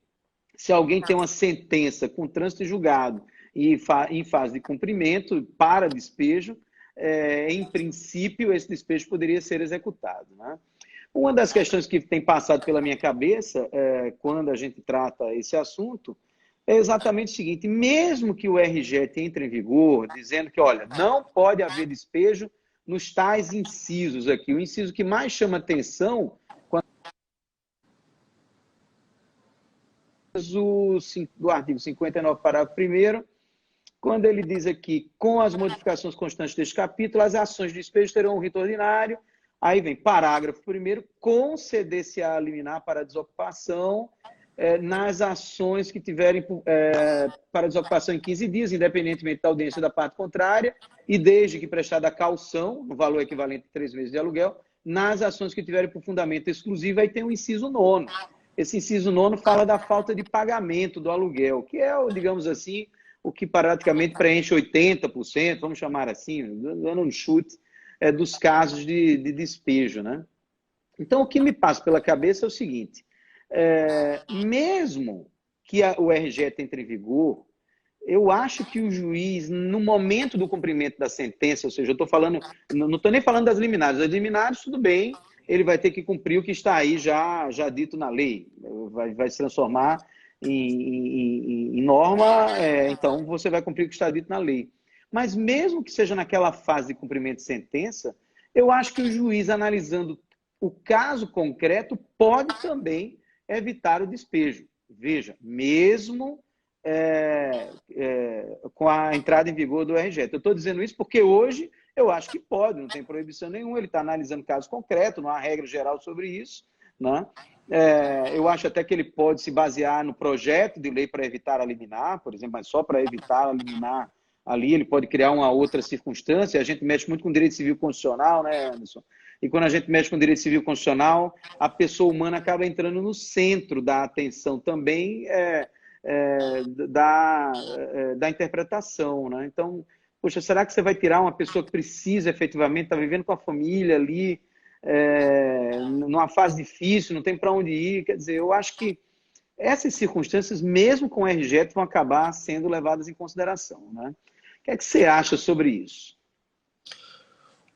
se alguém tem uma sentença com trânsito julgado e em fase de cumprimento para despejo, em princípio, esse despejo poderia ser executado, né? Uma das questões que tem passado pela minha cabeça, quando a gente trata esse assunto, é exatamente o seguinte: mesmo que o RJET entre em vigor, dizendo que, olha, não pode haver despejo nos tais incisos aqui, o inciso que mais chama atenção, do artigo 59, parágrafo 1º, quando ele diz aqui, com as modificações constantes deste capítulo, as ações de despejo terão um rito ordinário. Aí vem parágrafo 1º, conceder-se-á liminar para desocupação nas ações que tiverem para desocupação em 15 dias, independentemente da audiência da parte contrária, e desde que prestada a caução, no valor equivalente a 3 meses de aluguel, nas ações que tiverem por fundamento exclusivo. Aí tem o inciso 9º. Esse inciso 9º fala da falta de pagamento do aluguel, que é, digamos assim, o que praticamente preenche 80%, vamos chamar assim, dando um chute, dos casos de despejo, né? Então, o que me passa pela cabeça é o seguinte: mesmo que o RJET entre em vigor, eu acho que o juiz, no momento do cumprimento da sentença, ou seja, eu estou falando, não estou nem falando das liminares. As liminares, tudo bem, ele vai ter que cumprir o que está aí já dito na lei, vai se transformar em norma, então você vai cumprir o que está dito na lei. Mas mesmo que seja naquela fase de cumprimento de sentença, eu acho que o juiz, analisando o caso concreto, pode também evitar o despejo. Veja, mesmo com a entrada em vigor do RJET. Eu estou dizendo isso porque hoje eu acho que pode, não tem proibição nenhuma, ele está analisando caso concreto, não há regra geral sobre isso, né? Eu acho até que ele pode se basear no projeto de lei para evitar a liminar, por exemplo, mas só para evitar a liminar ali, ele pode criar uma outra circunstância. A gente mexe muito com direito civil constitucional, né, Anderson? E quando a gente mexe com direito civil constitucional, a pessoa humana acaba entrando no centro da atenção também da interpretação, né? Então, poxa, será que você vai tirar uma pessoa que precisa efetivamente, está vivendo com a família ali, numa fase difícil, não tem para onde ir? Quer dizer, eu acho que essas circunstâncias, mesmo com o RJET, vão acabar sendo levadas em consideração, né? O que é que você acha sobre isso?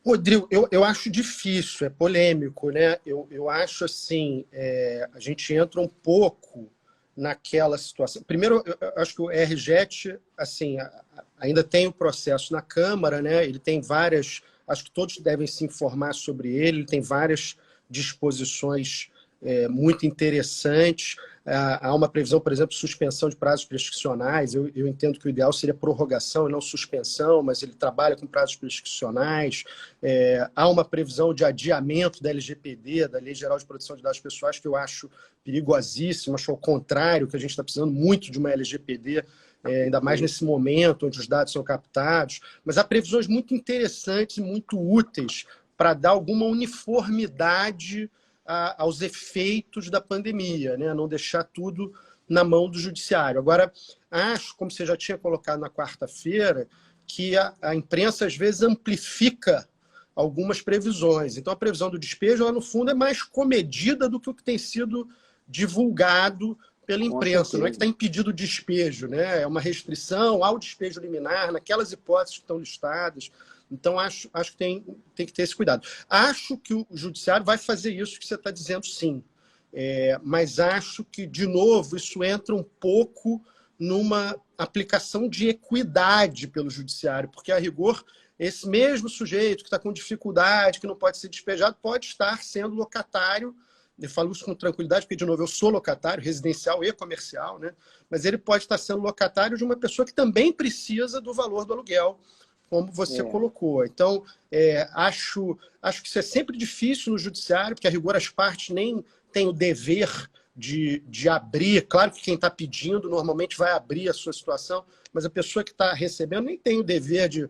Rodrigo, eu acho difícil, é polêmico, né? Eu acho assim, a gente entra um pouco naquela situação. Primeiro, eu acho que o RJET, assim, ainda tem o processo na Câmara, né? Ele tem várias, acho que todos devem se informar sobre ele tem várias disposições muito interessantes. Há uma previsão, por exemplo, de suspensão de prazos prescricionais. Eu entendo que o ideal seria prorrogação e não suspensão, mas ele trabalha com prazos prescricionais. Há uma previsão de adiamento da LGPD, da Lei Geral de Proteção de Dados Pessoais, que eu acho perigosíssima, acho ao contrário, que a gente está precisando muito de uma LGPD, ainda mais nesse momento onde os dados são captados. Mas há previsões muito interessantes e muito úteis para dar alguma uniformidade aos efeitos da pandemia, né? Não deixar tudo na mão do judiciário. Agora, acho, como você já tinha colocado na quarta-feira, que a imprensa às vezes amplifica algumas previsões. Então, a previsão do despejo, ela, no fundo, é mais comedida do que o que tem sido divulgado pela imprensa. Não é que está impedido o despejo, né? É uma restrição ao despejo liminar, naquelas hipóteses que estão listadas. Então, acho que tem que ter esse cuidado. Acho que o judiciário vai fazer isso que você está dizendo, sim. Mas acho que, de novo, isso entra um pouco numa aplicação de equidade pelo judiciário, porque, a rigor, esse mesmo sujeito que está com dificuldade, que não pode ser despejado, pode estar sendo locatário. Eu falo isso com tranquilidade, porque, de novo, eu sou locatário, residencial e comercial, né? Mas ele pode estar sendo locatário de uma pessoa que também precisa do valor do aluguel, como você colocou. Então, acho que isso é sempre difícil no judiciário, porque, a rigor, as partes nem têm o dever de abrir. Claro que quem está pedindo normalmente vai abrir a sua situação, mas a pessoa que está recebendo nem tem o dever de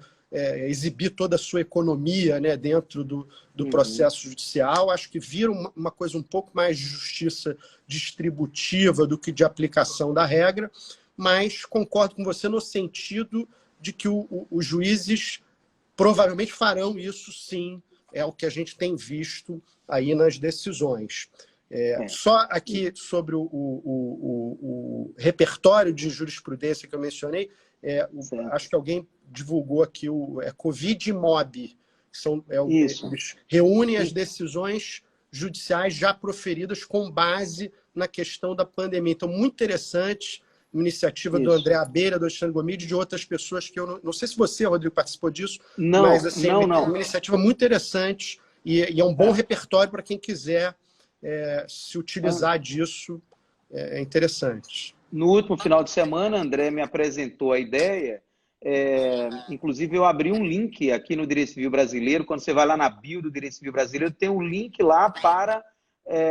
exibir toda a sua economia, né, dentro do processo judicial. Acho que vira uma coisa um pouco mais de justiça distributiva do que de aplicação da regra, mas concordo com você no sentido de que os juízes provavelmente farão isso, sim, é o que a gente tem visto aí nas decisões. Só aqui sobre o repertório de jurisprudência que eu mencionei, acho que alguém divulgou aqui o Covid Mob. Eles reúnem as decisões judiciais já proferidas com base na questão da pandemia. Então, muito interessante, uma iniciativa do André Abelha, do Alexandre Gomide e de outras pessoas que eu não sei se você, Rodrigo, participou disso, mas assim, uma iniciativa muito interessante e é um bom repertório para quem quiser se utilizar disso. É interessante. No último final de semana, André me apresentou a ideia. Inclusive, eu abri um link aqui no Direito Civil Brasileiro. Quando você vai lá na bio do Direito Civil Brasileiro, tem um link lá para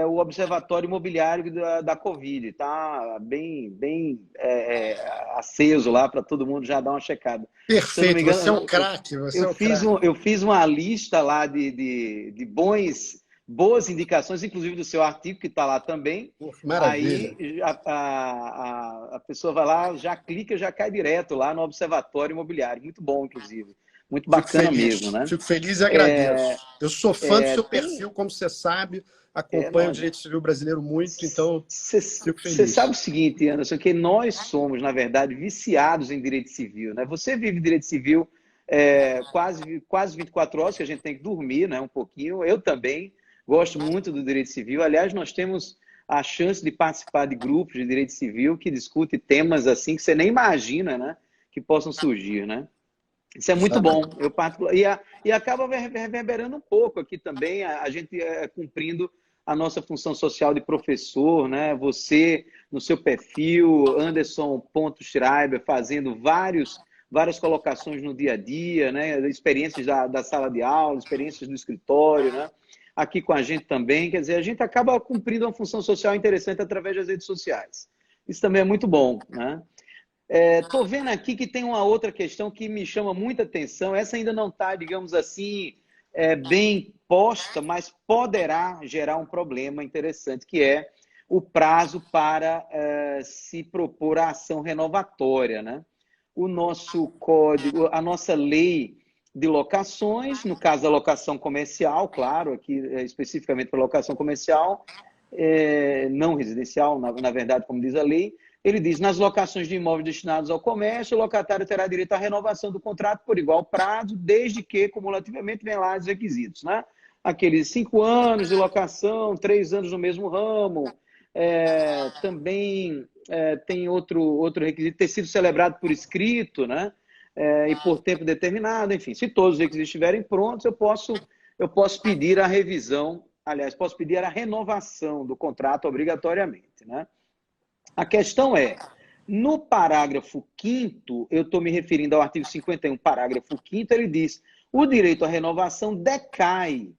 o Observatório Imobiliário da Covid. Está bem aceso lá para todo mundo já dar uma checada. Perfeito, engano, você é um craque. Eu fiz uma lista lá de boas indicações, inclusive do seu artigo, que está lá também. Maravilha. Aí a pessoa vai lá, já clica, já cai direto lá no Observatório Imobiliário. Muito bom, inclusive. Muito bacana mesmo, né? Fico feliz e agradeço. Eu sou fã do seu perfil, como você sabe, acompanho o Direito Civil Brasileiro muito, então fico feliz. Você sabe o seguinte, Anderson, que nós somos, na verdade, viciados em Direito Civil, né? Você vive Direito Civil quase 24 horas, que a gente tem que dormir, né? Um pouquinho. Eu também gosto muito do Direito Civil. Aliás, nós temos a chance de participar de grupos de Direito Civil que discutem temas assim que você nem imagina, né? Que possam surgir, né? Isso é muito bom. E acaba reverberando um pouco aqui também, a gente cumprindo a nossa função social de professor, né? Você, no seu perfil, Anderson.Schreiber, fazendo várias colocações no dia a dia, né? Experiências da sala de aula, experiências do escritório, né? Aqui com a gente também. Quer dizer, a gente acaba cumprindo uma função social interessante através das redes sociais. Isso também é muito bom, né? Estou vendo aqui que tem uma outra questão que me chama muita atenção. Essa ainda não está, digamos assim, bem posta, mas poderá gerar um problema interessante, que é o prazo para se propor a ação renovatória, né? O nosso código, a nossa lei de locações, no caso da locação comercial, claro, aqui especificamente para locação comercial, não residencial, na verdade, como diz a lei, ele diz, nas locações de imóveis destinados ao comércio, o locatário terá direito à renovação do contrato por igual prazo, desde que, cumulativamente, venham lá os requisitos, né? Aqueles 5 anos de locação, 3 anos no mesmo ramo, também tem outro requisito, ter sido celebrado por escrito, né? E por tempo determinado, enfim. Se todos os requisitos estiverem prontos, eu posso pedir a revisão, aliás, posso pedir a renovação do contrato obrigatoriamente, né? A questão é, no parágrafo 5º, eu estou me referindo ao artigo 51, parágrafo 5º, ele diz, o direito à renovação decai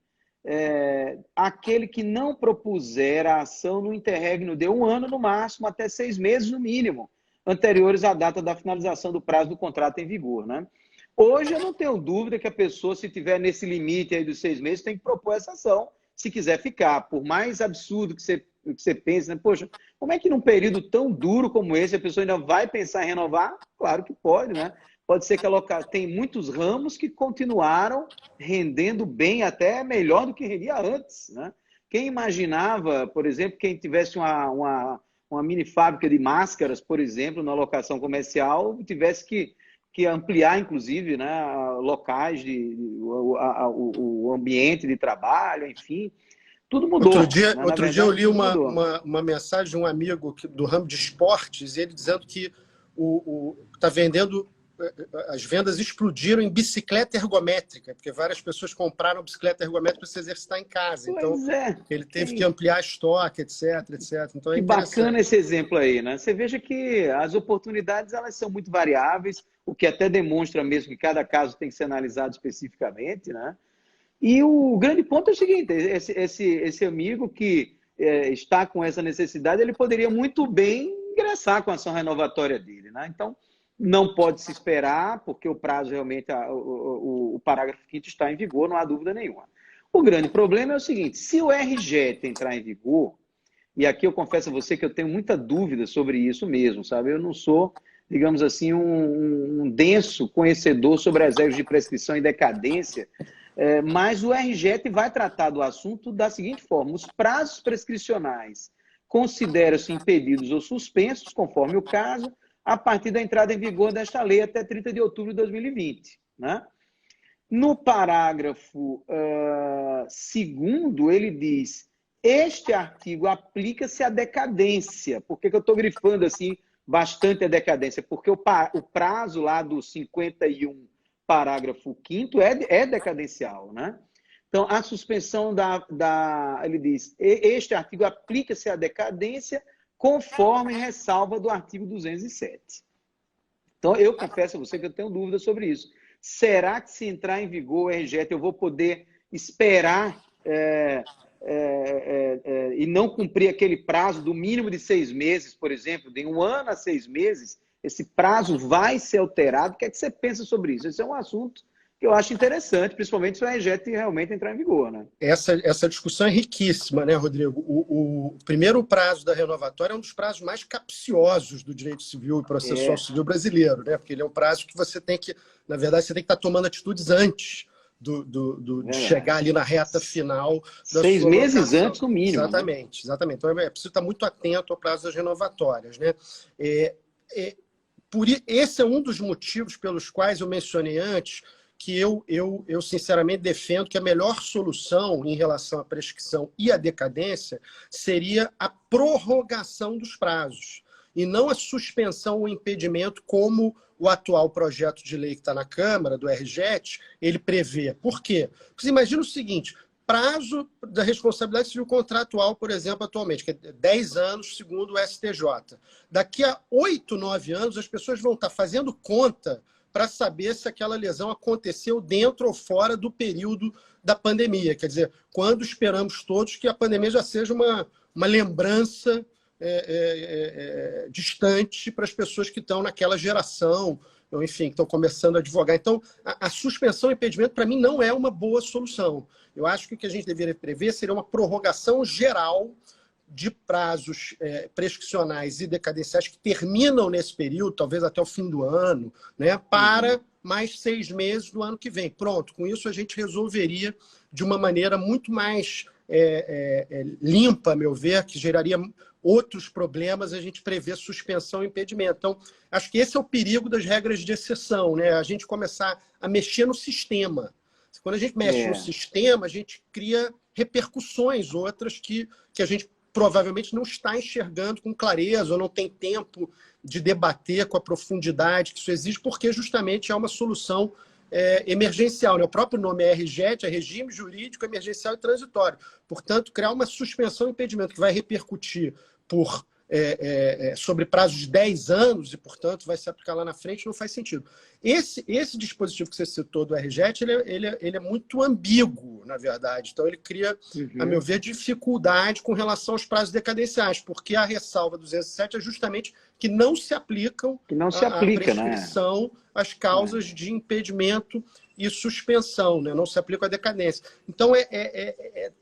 aquele que não propuser a ação no interregno de 1 ano no máximo, até 6 meses no mínimo, anteriores à data da finalização do prazo do contrato em vigor, né? Hoje eu não tenho dúvida que a pessoa, se tiver nesse limite aí dos 6 meses, tem que propor essa ação, se quiser ficar. Por mais absurdo que você pense, né? Poxa, como é que num período tão duro como esse a pessoa ainda vai pensar em renovar? Claro que pode, né? Pode ser que tem muitos ramos que continuaram rendendo bem, até melhor do que rendia antes, né? Quem imaginava, por exemplo, quem tivesse uma mini fábrica de máscaras, por exemplo, na locação comercial, tivesse que ampliar, inclusive, né, locais, o ambiente de trabalho, enfim, tudo mudou. Outro dia eu li uma mensagem de um amigo do ramo de esportes, ele dizendo que está vendendo, as vendas explodiram em bicicleta ergométrica, porque várias pessoas compraram bicicleta ergométrica para se exercitar em casa. Então, ele teve que ampliar estoque, etc, etc. Então, que bacana esse exemplo aí, né? Você veja que as oportunidades, elas são muito variáveis, o que até demonstra mesmo que cada caso tem que ser analisado especificamente, né? E o grande ponto é o seguinte, esse amigo que está com essa necessidade, ele poderia muito bem ingressar com a ação renovatória dele, né? Então, não pode se esperar, porque o prazo realmente, o parágrafo 5º está em vigor, não há dúvida nenhuma. O grande problema é o seguinte, se o RJET entrar em vigor, e aqui eu confesso a você que eu tenho muita dúvida sobre isso mesmo, sabe? Eu não sou, digamos assim, um denso conhecedor sobre as regras de prescrição e decadência, mas o RJET vai tratar do assunto da seguinte forma, os prazos prescricionais consideram-se impedidos ou suspensos, conforme o caso, a partir da entrada em vigor desta lei até 30 de outubro de 2020. Né? No parágrafo 2º, ele diz, este artigo aplica-se à decadência. Por que eu estou grifando assim bastante a decadência? Porque o prazo lá do 51, parágrafo 5º, é decadencial. Né? Então, a suspensão ele diz, este artigo aplica-se à decadência conforme ressalva do artigo 207. Então, eu confesso a você que eu tenho dúvida sobre isso. Será que se entrar em vigor o RJET eu vou poder esperar e não cumprir aquele prazo do mínimo de 6 meses, por exemplo, de 1 ano a 6 meses? Esse prazo vai ser alterado? O que é que você pensa sobre isso? Esse é um assunto que eu acho interessante, principalmente se o RJET realmente entrar em vigor. Né? Essa discussão é riquíssima, né, Rodrigo? O primeiro prazo da renovatória é um dos prazos mais capciosos do direito civil e processual civil brasileiro, né? Porque ele é um prazo que você tem que, na verdade, você tem que estar tomando atitudes antes de chegar ali na reta final. 6 meses antes, no mínimo. Exatamente, né? Exatamente. Então é preciso estar muito atento ao prazo das renovatórias, né? Esse é um dos motivos pelos quais eu mencionei antes que eu sinceramente defendo que a melhor solução em relação à prescrição e à decadência seria a prorrogação dos prazos, e não a suspensão ou impedimento, como o atual projeto de lei que está na Câmara, do RJET, ele prevê. Por quê? Porque você imagina o seguinte, prazo da responsabilidade civil contratual, por exemplo, atualmente, que é 10 anos, segundo o STJ. Daqui a 8, 9 anos, as pessoas vão estar fazendo conta para saber se aquela lesão aconteceu dentro ou fora do período da pandemia. Quer dizer, quando esperamos todos que a pandemia já seja uma lembrança distante para as pessoas que estão naquela geração, ou, enfim, que estão começando a advogar. Então, a suspensão e impedimento, para mim, não é uma boa solução. Eu acho que o que a gente deveria prever seria uma prorrogação geral de prazos prescricionais e decadenciais que terminam nesse período, talvez até o fim do ano, né, para mais 6 meses do ano que vem. Pronto, com isso a gente resolveria de uma maneira muito mais limpa, a meu ver, que geraria outros problemas, a gente prevê suspensão e impedimento. Então, acho que esse é o perigo das regras de exceção, né? A gente começar a mexer no sistema. Quando a gente mexe no sistema, a gente cria repercussões outras que a gente provavelmente não está enxergando com clareza ou não tem tempo de debater com a profundidade que isso exige, porque justamente é uma solução emergencial, né? O próprio nome é RJET, é Regime Jurídico Emergencial e Transitório. Portanto, criar uma suspensão e impedimento que vai repercutir sobre prazo de 10 anos e, portanto, vai se aplicar lá na frente, não faz sentido. Esse dispositivo que você citou do RJET, ele é muito ambíguo, na verdade. Então, ele cria, a meu ver, dificuldade com relação aos prazos decadenciais, porque a ressalva 207 é justamente que não se aplicam à prescrição, né? As causas de impedimento e suspensão, né? Não se aplica à decadência. Então,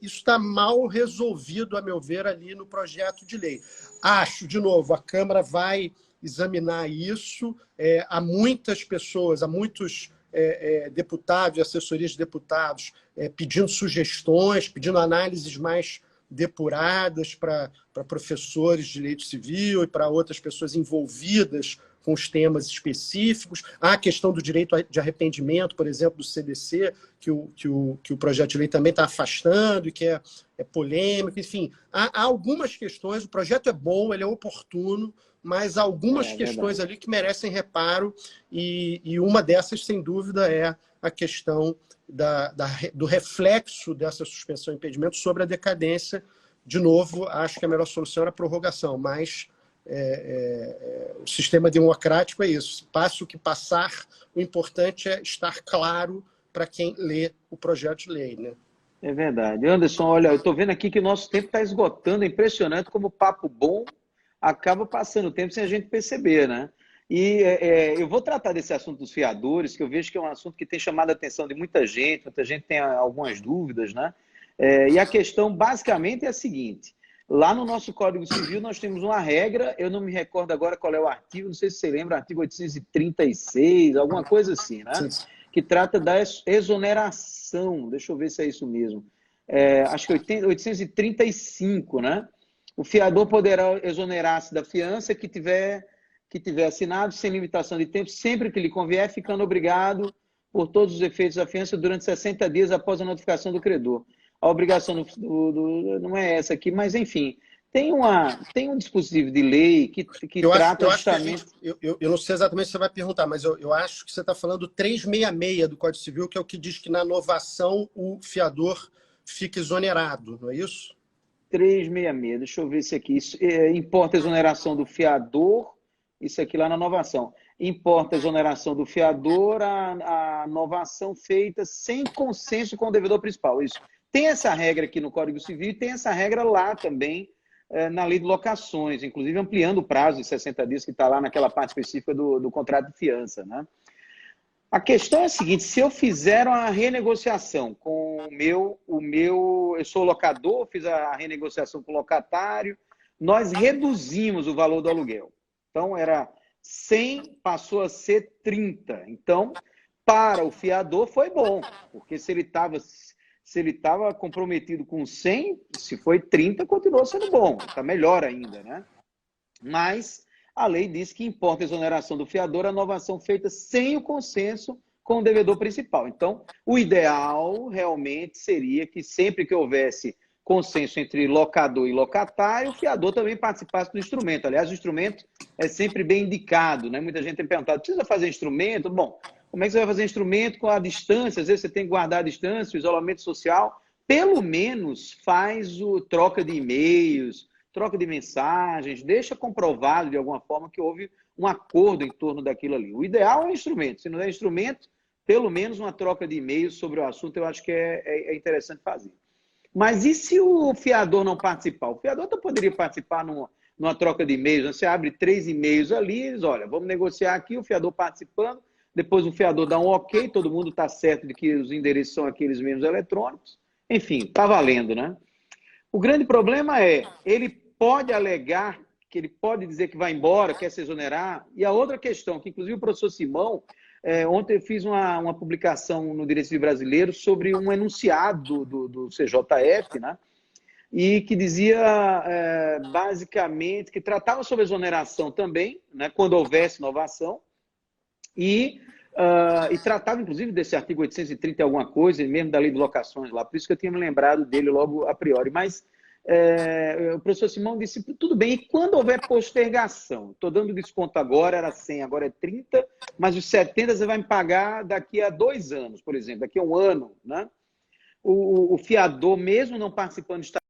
isso está mal resolvido, a meu ver, ali no projeto de lei. Acho, de novo, a Câmara vai examinar isso. Há muitas pessoas, há muitos deputados e assessorias de deputados pedindo sugestões, pedindo análises mais depuradas para professores de direito civil e para outras pessoas envolvidas com os temas específicos. Há a questão do direito de arrependimento, por exemplo, do CDC, que o projeto de lei também está afastando e que é polêmico. Enfim, há algumas questões. O projeto é bom, ele é oportuno, mas há algumas questões ali que merecem reparo e uma dessas, sem dúvida, é a questão do reflexo dessa suspensão e impedimento sobre a decadência. De novo, acho que a melhor solução era a prorrogação, mas o sistema democrático é isso. Passe o que passar, o importante é estar claro para quem lê o projeto de lei, né? É verdade. Anderson, olha, eu estou vendo aqui que o nosso tempo está esgotando. É impressionante como papo bom acaba passando o tempo sem a gente perceber, né? E eu vou tratar desse assunto dos fiadores, que eu vejo que é um assunto que tem chamado a atenção de muita gente tem algumas dúvidas, né? E a questão basicamente é a seguinte: lá no nosso Código Civil nós temos uma regra, eu não me recordo agora qual é o artigo, não sei se você lembra, artigo 836, alguma coisa assim, né? Sim. Que trata da exoneração, deixa eu ver se é isso mesmo, acho que 835, né? O fiador poderá exonerar-se da fiança que tiver assinado sem limitação de tempo, sempre que lhe convier, ficando obrigado por todos os efeitos da fiança durante 60 dias após a notificação do credor. A obrigação não é essa aqui, mas enfim, tem um dispositivo de lei que trata justamente... Eu não sei exatamente o que você vai perguntar, mas eu acho que você está falando do 366 do Código Civil, que é o que diz que na novação o fiador fica exonerado, não é isso? 366, deixa eu ver se aqui. Importa a exoneração do fiador, isso aqui lá na novação. Importa a exoneração do fiador, a novação feita sem consenso com o devedor principal. Isso. Tem essa regra aqui no Código Civil e tem essa regra lá também na lei de locações, inclusive ampliando o prazo de 60 dias que está lá naquela parte específica do contrato de fiança, né? A questão é a seguinte: se eu fizer uma renegociação com eu sou locador, fiz a renegociação com o locatário, nós reduzimos o valor do aluguel. Então, era 100, passou a ser 30. Então, para o fiador foi bom, porque se ele estava comprometido com 100, se foi 30, continuou sendo bom, está melhor ainda, né? Mas a lei diz que importa a exoneração do fiador a novação feita sem o consenso com o devedor principal. Então, o ideal realmente seria que sempre que houvesse consenso entre locador e locatário, o fiador também participasse do instrumento. Aliás, o instrumento é sempre bem indicado, né? Muita gente tem perguntado, precisa fazer instrumento? Bom, como é que você vai fazer instrumento com a distância? Às vezes você tem que guardar a distância, o isolamento social. Pelo menos faz troca de e-mails, troca de mensagens, deixa comprovado de alguma forma que houve um acordo em torno daquilo ali. O ideal é o instrumento. Se não é instrumento, pelo menos uma troca de e-mails sobre o assunto eu acho que é interessante fazer. Mas e se o fiador não participar? O fiador poderia participar numa troca de e-mails. Você abre 3 e-mails ali, diz, olha, vamos negociar aqui, o fiador participando, depois o fiador dá um ok, todo mundo está certo de que os endereços são aqueles mesmos eletrônicos. Enfim, está valendo, né? O grande problema é, ele pode alegar, que ele pode dizer que vai embora, quer se exonerar. E a outra questão, que inclusive o professor Simão, ontem eu fiz uma publicação no Direito Civil Brasileiro sobre um enunciado do CJF, né? e que dizia, basicamente, que tratava sobre exoneração também, né, quando houvesse inovação, e tratava, inclusive, desse artigo 830 e alguma coisa, e mesmo da lei de locações lá, por isso que eu tinha me lembrado dele logo a priori. Mas o professor Simão disse, tudo bem, e quando houver postergação? Estou dando desconto agora, era 100, agora é 30, mas os 70 você vai me pagar daqui a 2 anos, por exemplo, daqui a 1 ano, né? O fiador, mesmo não participando, estaria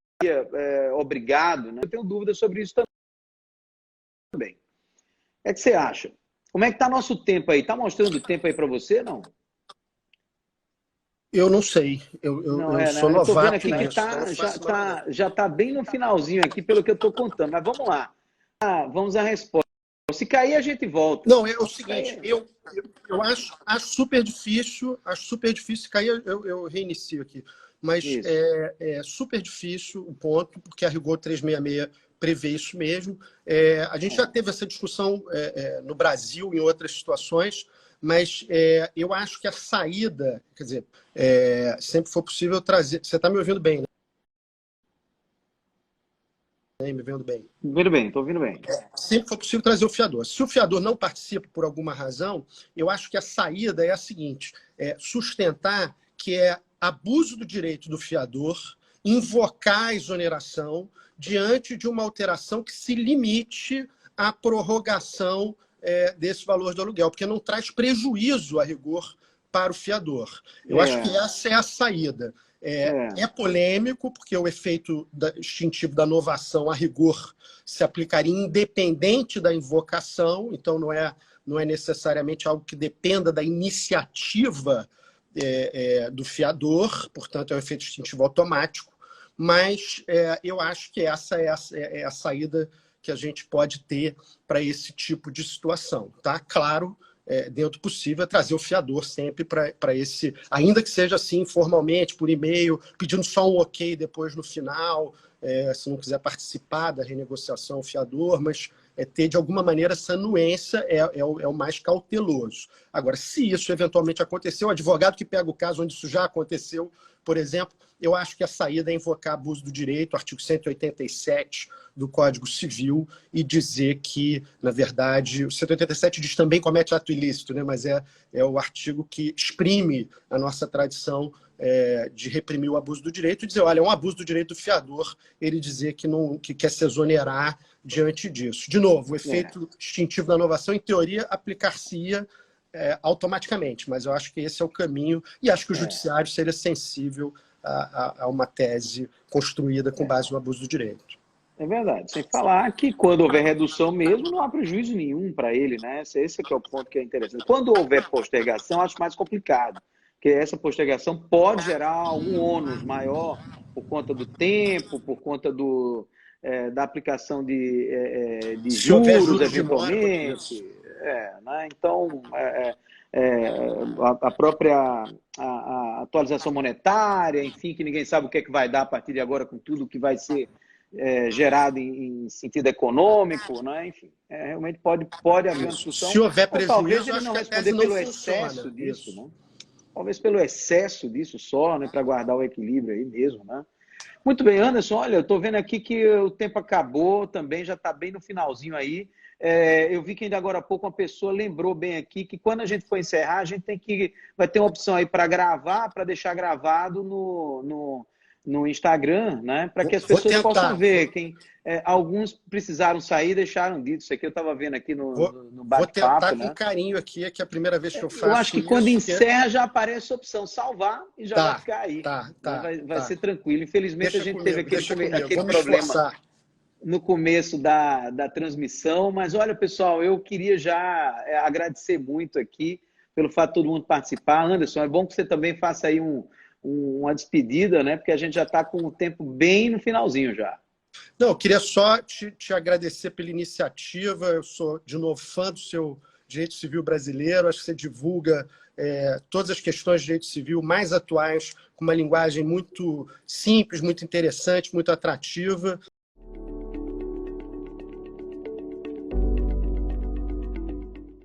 obrigado, né? Eu tenho dúvidas sobre isso também. O que você acha? Como é que está nosso tempo aí? Está mostrando o tempo aí para você, não? Eu não sei. Não, Eu sou né? Eu estou vendo novato aqui que nisso. já tá bem no finalzinho aqui, pelo que eu estou contando. Mas vamos lá. Vamos à resposta. Se cair, a gente volta. Não, é o seguinte, eu acho super difícil, se cair, eu reinicio aqui. Mas é super difícil o ponto, porque a rigor 366 prevê isso mesmo. A gente já teve essa discussão no Brasil, em outras situações, mas eu acho que a saída, quer dizer, sempre for possível trazer... Você está me ouvindo bem, né? Me vendo bem? Ouvindo bem, estou ouvindo bem. Sempre foi possível trazer o fiador. Se o fiador não participa por alguma razão, eu acho que a saída é a seguinte, sustentar que é abuso do direito do fiador invocar a exoneração diante de uma alteração que se limite à prorrogação desse valor do aluguel, porque não traz prejuízo a rigor para o fiador. Eu acho que essa é a saída. É polêmico, porque o efeito extintivo da novação, a rigor, se aplicaria independente da invocação, então não é necessariamente algo que dependa da iniciativa do fiador, portanto é um efeito extintivo automático, mas eu acho que essa é a saída que a gente pode ter para esse tipo de situação. Tá? Claro, dentro do possível, trazer o fiador sempre para esse, ainda que seja assim, informalmente, por e-mail, pedindo só um ok depois no final, se não quiser participar da renegociação, o fiador, mas ter de alguma maneira essa anuência é o mais cauteloso. Agora, se isso eventualmente aconteceu, o advogado que pega o caso onde isso já aconteceu, por exemplo, eu acho que a saída é invocar abuso do direito, artigo 187 do Código Civil, e dizer que, na verdade, o 187 diz também comete ato ilícito, né? Mas é o artigo que exprime a nossa tradição de reprimir o abuso do direito e dizer, olha, é um abuso do direito do fiador ele dizer que quer se exonerar diante disso. De novo, o efeito extintivo da inovação, em teoria, aplicar-se-ia automaticamente, mas eu acho que esse é o caminho e acho que o judiciário seria sensível a uma tese construída com base no abuso do direito. É verdade. Sem falar que quando houver redução mesmo, não há prejuízo nenhum para ele, né? Esse é que é o ponto que é interessante. Quando houver postergação, acho mais complicado, porque essa postergação pode gerar algum ônus maior por conta do tempo, por conta da aplicação de juros, eventualmente. Né? Então, a própria a atualização monetária, enfim, que ninguém sabe o que é que vai dar a partir de agora com tudo que vai ser gerado em sentido econômico, né? Enfim, realmente pode haver uma discussão. Se houver prejuízo, talvez ele não responder pelo excesso disso, né? Talvez pelo excesso disso só, né? Para guardar o equilíbrio aí mesmo, né? Muito bem, Anderson, olha, eu estou vendo aqui que o tempo acabou também, já está bem no finalzinho aí. Eu vi que ainda agora há pouco uma pessoa lembrou bem aqui que quando a gente for encerrar, a gente vai ter uma opção aí para gravar, para deixar gravado no Instagram, né? Para que as pessoas possam ver. Alguns precisaram sair, deixaram dito. Isso aqui eu estava vendo aqui no bate-papo. Vou tentar né? com carinho aqui, que é a primeira vez que eu faço. Eu acho que quando encerra já aparece a opção salvar e já vai ficar aí. Vai ser tranquilo. Infelizmente a gente teve aquele problema no começo da transmissão, mas olha, pessoal, eu queria já agradecer muito aqui pelo fato de todo mundo participar. Anderson, é bom que você também faça aí uma despedida, né? Porque a gente já está com o tempo bem no finalzinho já. Não, eu queria só te agradecer pela iniciativa. Eu sou, de novo, fã do seu direito civil brasileiro. Acho que você divulga todas as questões de direito civil mais atuais com uma linguagem muito simples, muito interessante, muito atrativa.